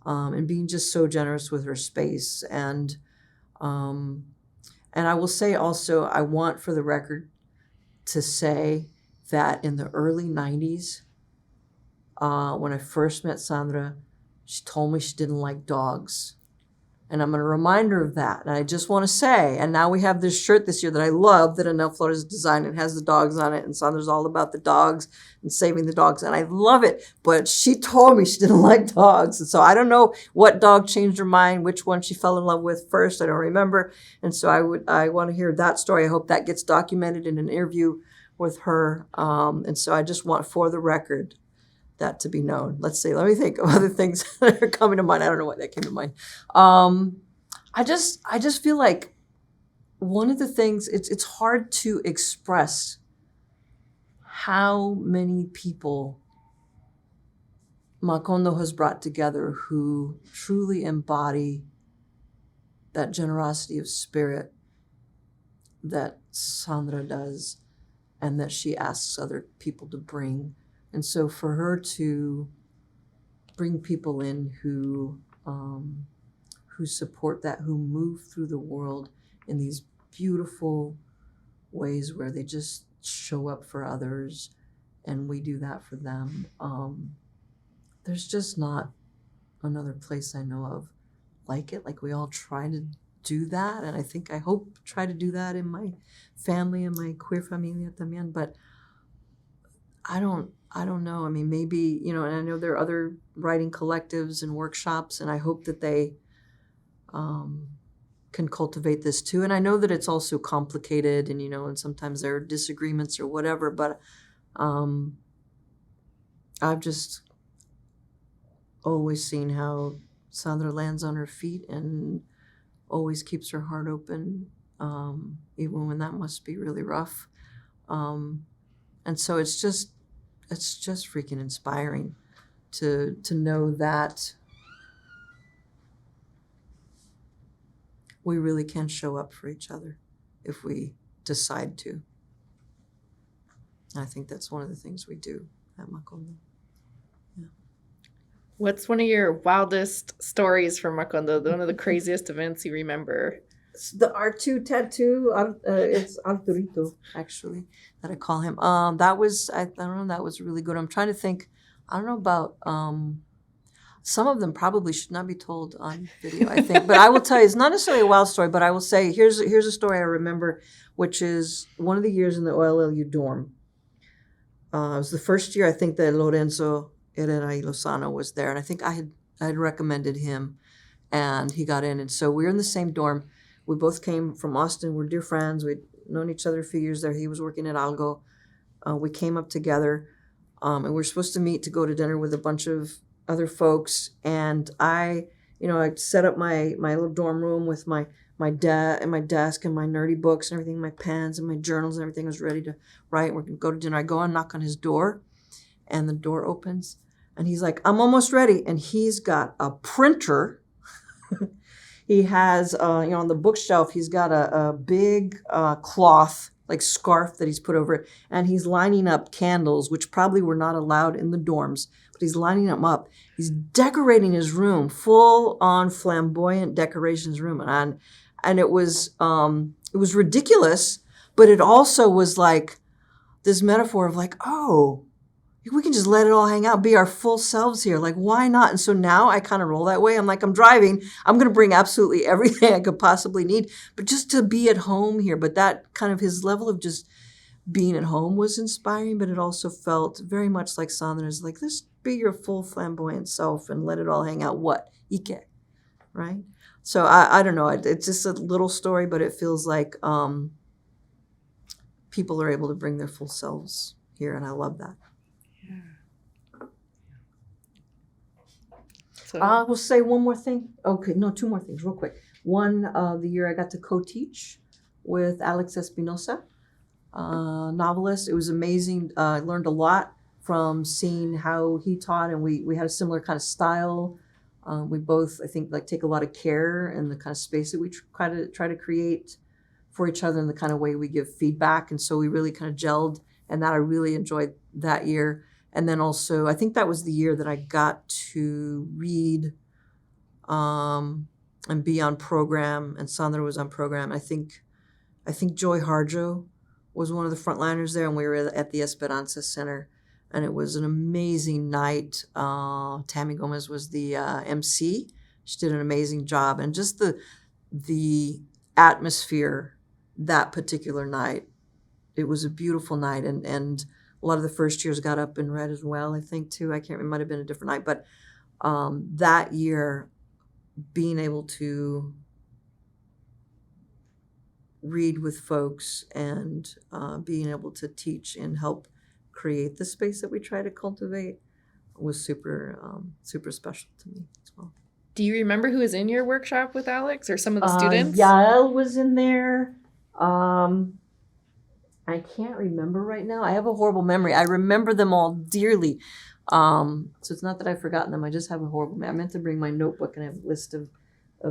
and being just so generous with her space. And I will say also, I want for the record to say that in the early 90s, when I first met Sandra, she told me she didn't like dogs. And I'm going to remind her of that. And I just want to say, and now we have this shirt this year that I love that Anel Flores designed. It has the dogs on it. And Sandra's all about the dogs and saving the dogs. And I love it. But she told me she didn't like dogs. And so I don't know what dog changed her mind, which one she fell in love with first. I don't remember. And so I want to hear that story. I hope that gets documented in an interview with her. And so I just want, for the record, that to be known. Let me think of other things that are coming to mind. I don't know why that came to mind. I just feel like one of the things, it's hard to express how many people Macondo has brought together who truly embody that generosity of spirit that Sandra does and that she asks other people to bring. And so for her to bring people in who support that, who move through the world in these beautiful ways where they just show up for others and we do that for them. There's just not another place I know of like it. Like we all try to do that. And I hope try to do that in my family and my queer familia también. But I don't know. I mean, maybe, and I know there are other writing collectives and workshops, and I hope that they can cultivate this too. And I know that it's also complicated and, and sometimes there are disagreements or whatever, but I've just always seen how Sandra lands on her feet and always keeps her heart open, even when that must be really rough. And so it's just freaking inspiring to know that we really can show up for each other if we decide to. I think that's one of the things we do at Macondo. Yeah. What's one of your wildest stories from Macondo? One of the craziest events you remember? The R2 tattoo, it's Arturito, actually, that I call him. That was, I don't know, that was really good. I'm trying to think, I don't know about, some of them probably should not be told on video, I think. But I will tell you, it's not necessarily a wild story, but I will say, here's a story I remember, which is one of the years in the OLLU dorm. It was the first year, I think, that Lorenzo Herrera y Lozano was there. And I think I had recommended him, and he got in. And so we were in the same dorm. We both came from Austin. We're dear friends. We'd known each other a few years there. He was working at Algo. We came up together, and we were supposed to meet to go to dinner with a bunch of other folks. And I set up my little dorm room with my desk and my nerdy books and everything, my pens and my journals and everything. Was ready to write. We're going to go to dinner. I go and knock on his door, and the door opens. And he's like, I'm almost ready. And he's got a printer. He has, on the bookshelf, he's got a big cloth, like scarf that he's put over it, and he's lining up candles, which probably were not allowed in the dorms, but he's lining them up. He's decorating his room, full on flamboyant decorations room, and it was ridiculous, but it also was like this metaphor of like, oh, we can just let it all hang out, be our full selves here. Like, why not? And so now I kind of roll that way. I'm like, I'm driving. I'm going to bring absolutely everything I could possibly need, but just to be at home here. But that kind of his level of just being at home was inspiring, but it also felt very much like Sandra's, like, just be your full flamboyant self and let it all hang out. What? Ike, right? So I don't know. It's just a little story, but it feels like people are able to bring their full selves here, and I love that. So we'll say one more thing. Okay, no, two more things real quick. One, the year I got to co-teach with Alex Espinosa, novelist. It was amazing. I learned a lot from seeing how he taught, and we had a similar kind of style. We both, I think, like take a lot of care in the kind of space that we try to create for each other and the kind of way we give feedback. And so we really kind of gelled, and that I really enjoyed that year. And then also, I think that was the year that I got to read and be on program, and Sandra was on program. I think Joy Harjo was one of the frontliners there, and we were at the Esperanza Center, and it was an amazing night. Tammy Gomez was the MC. She did an amazing job, and just the atmosphere that particular night. It was a beautiful night, and a lot of the first years got up and read as well, I think, too. I can't remember, it might have been a different night. But that year, being able to read with folks and being able to teach and help create the space that we try to cultivate was super, super special to me as well. Do you remember who was in your workshop with Alex or some of the students? Yael was in there. I can't remember right now. I have a horrible memory. I remember them all dearly. So it's not that I've forgotten them. I just have a horrible memory. I meant to bring my notebook and I have a list of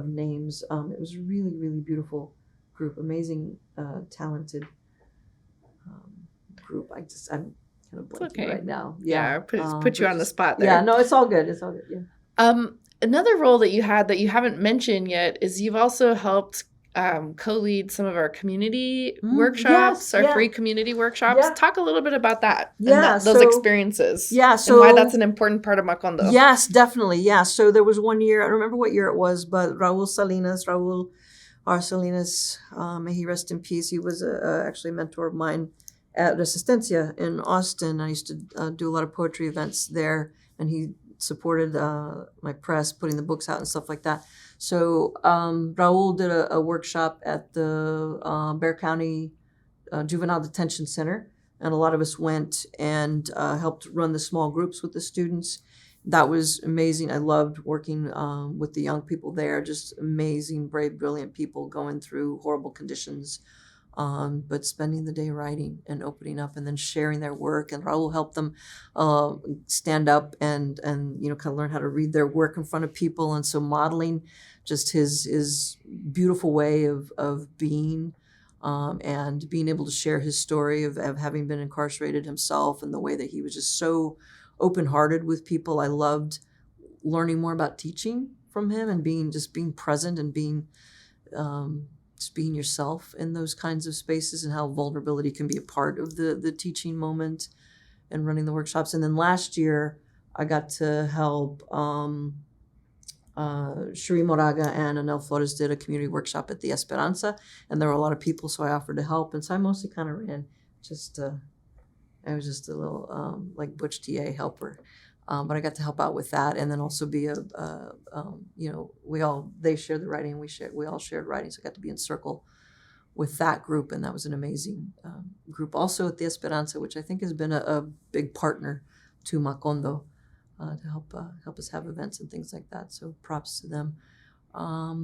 names. It was a really, really beautiful group. Amazing, talented group. I'm kind of blanking right now. Yeah, put you on the spot there. Yeah, no, it's all good. It's all good, yeah. Another role that you had that you haven't mentioned yet is you've also helped co-lead some of our community workshops, our free community workshops. Yeah. Talk a little bit about that and those experiences. Yeah, and why that's an important part of Macondo. Yes, definitely. Yeah, so there was one year, I don't remember what year it was, but Raul R. Salinas, may he rest in peace. He was actually a mentor of mine at Resistencia in Austin. I used to do a lot of poetry events there, and he supported my press, putting the books out and stuff like that. So Raul did a workshop at the Bexar County Juvenile Detention Center, and a lot of us went and helped run the small groups with the students. That was amazing. I loved working with the young people there, just amazing, brave, brilliant people going through horrible conditions, but spending the day writing and opening up and then sharing their work. And Raul helped them stand up and kind of learn how to read their work in front of people. And so modeling just his beautiful way of being and being able to share his story of having been incarcerated himself, and the way that he was just so open-hearted with people. I loved learning more about teaching from him and being present and being just being yourself in those kinds of spaces, and how vulnerability can be a part of the teaching moment and running the workshops. And then last year, I got to help Cherie Moraga and Anel Flores did a community workshop at the Esperanza, and there were a lot of people, so I offered to help. And so I mostly kind of ran I was just a little like Butch TA helper, but I got to help out with that, and then also be they shared the writing, we all shared writing, so I got to be in circle with that group, and that was an amazing group. Also at the Esperanza, which I think has been a big partner to Macondo to help us have events and things like that. So props to them.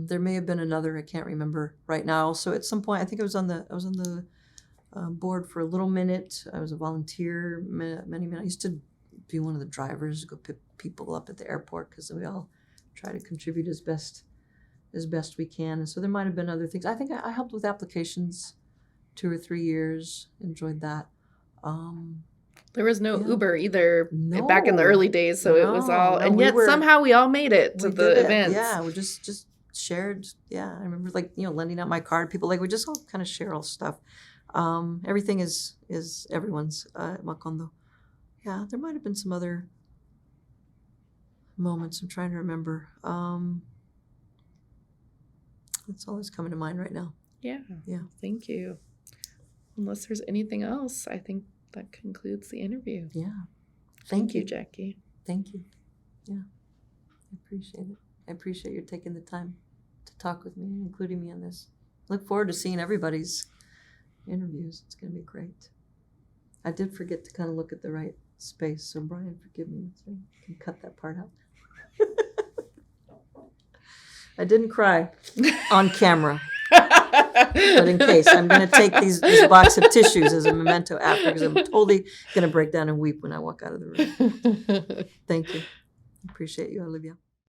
There may have been another, I can't remember right now. Also at some point, I think I was on the board for a little minute. I was a volunteer many. I used to be one of the drivers, go pick people up at the airport, because we all try to contribute as best as best we can. And so there might have been other things. I think I helped with applications 2 or 3 years. Enjoyed that. There was no Yeah. Uber either No. back in the early days, so it was all, No, and we yet were- somehow we all made it to We the did it. events. Yeah, we just shared. Yeah, I remember lending out my card. People we just all kind of share all stuff. Everything is everyone's at Macondo. Yeah, there might have been some other moments. I'm trying to remember. That's all that's coming to mind right now. Yeah. Yeah. Thank you. Unless there's anything else, I think that concludes the interview. Yeah. Thank you, Jackie. Thank you. Yeah. I appreciate it. I appreciate you taking the time to talk with me and including me in this. Look forward to seeing everybody's interviews. It's going to be great. I did forget to kind of look at the right space, so Brian, forgive me. So you can cut that part out. I didn't cry on camera, but in case, I'm going to take this box of tissues as a memento after, because I'm totally going to break down and weep when I walk out of the room. Thank you. Appreciate you, Olivia.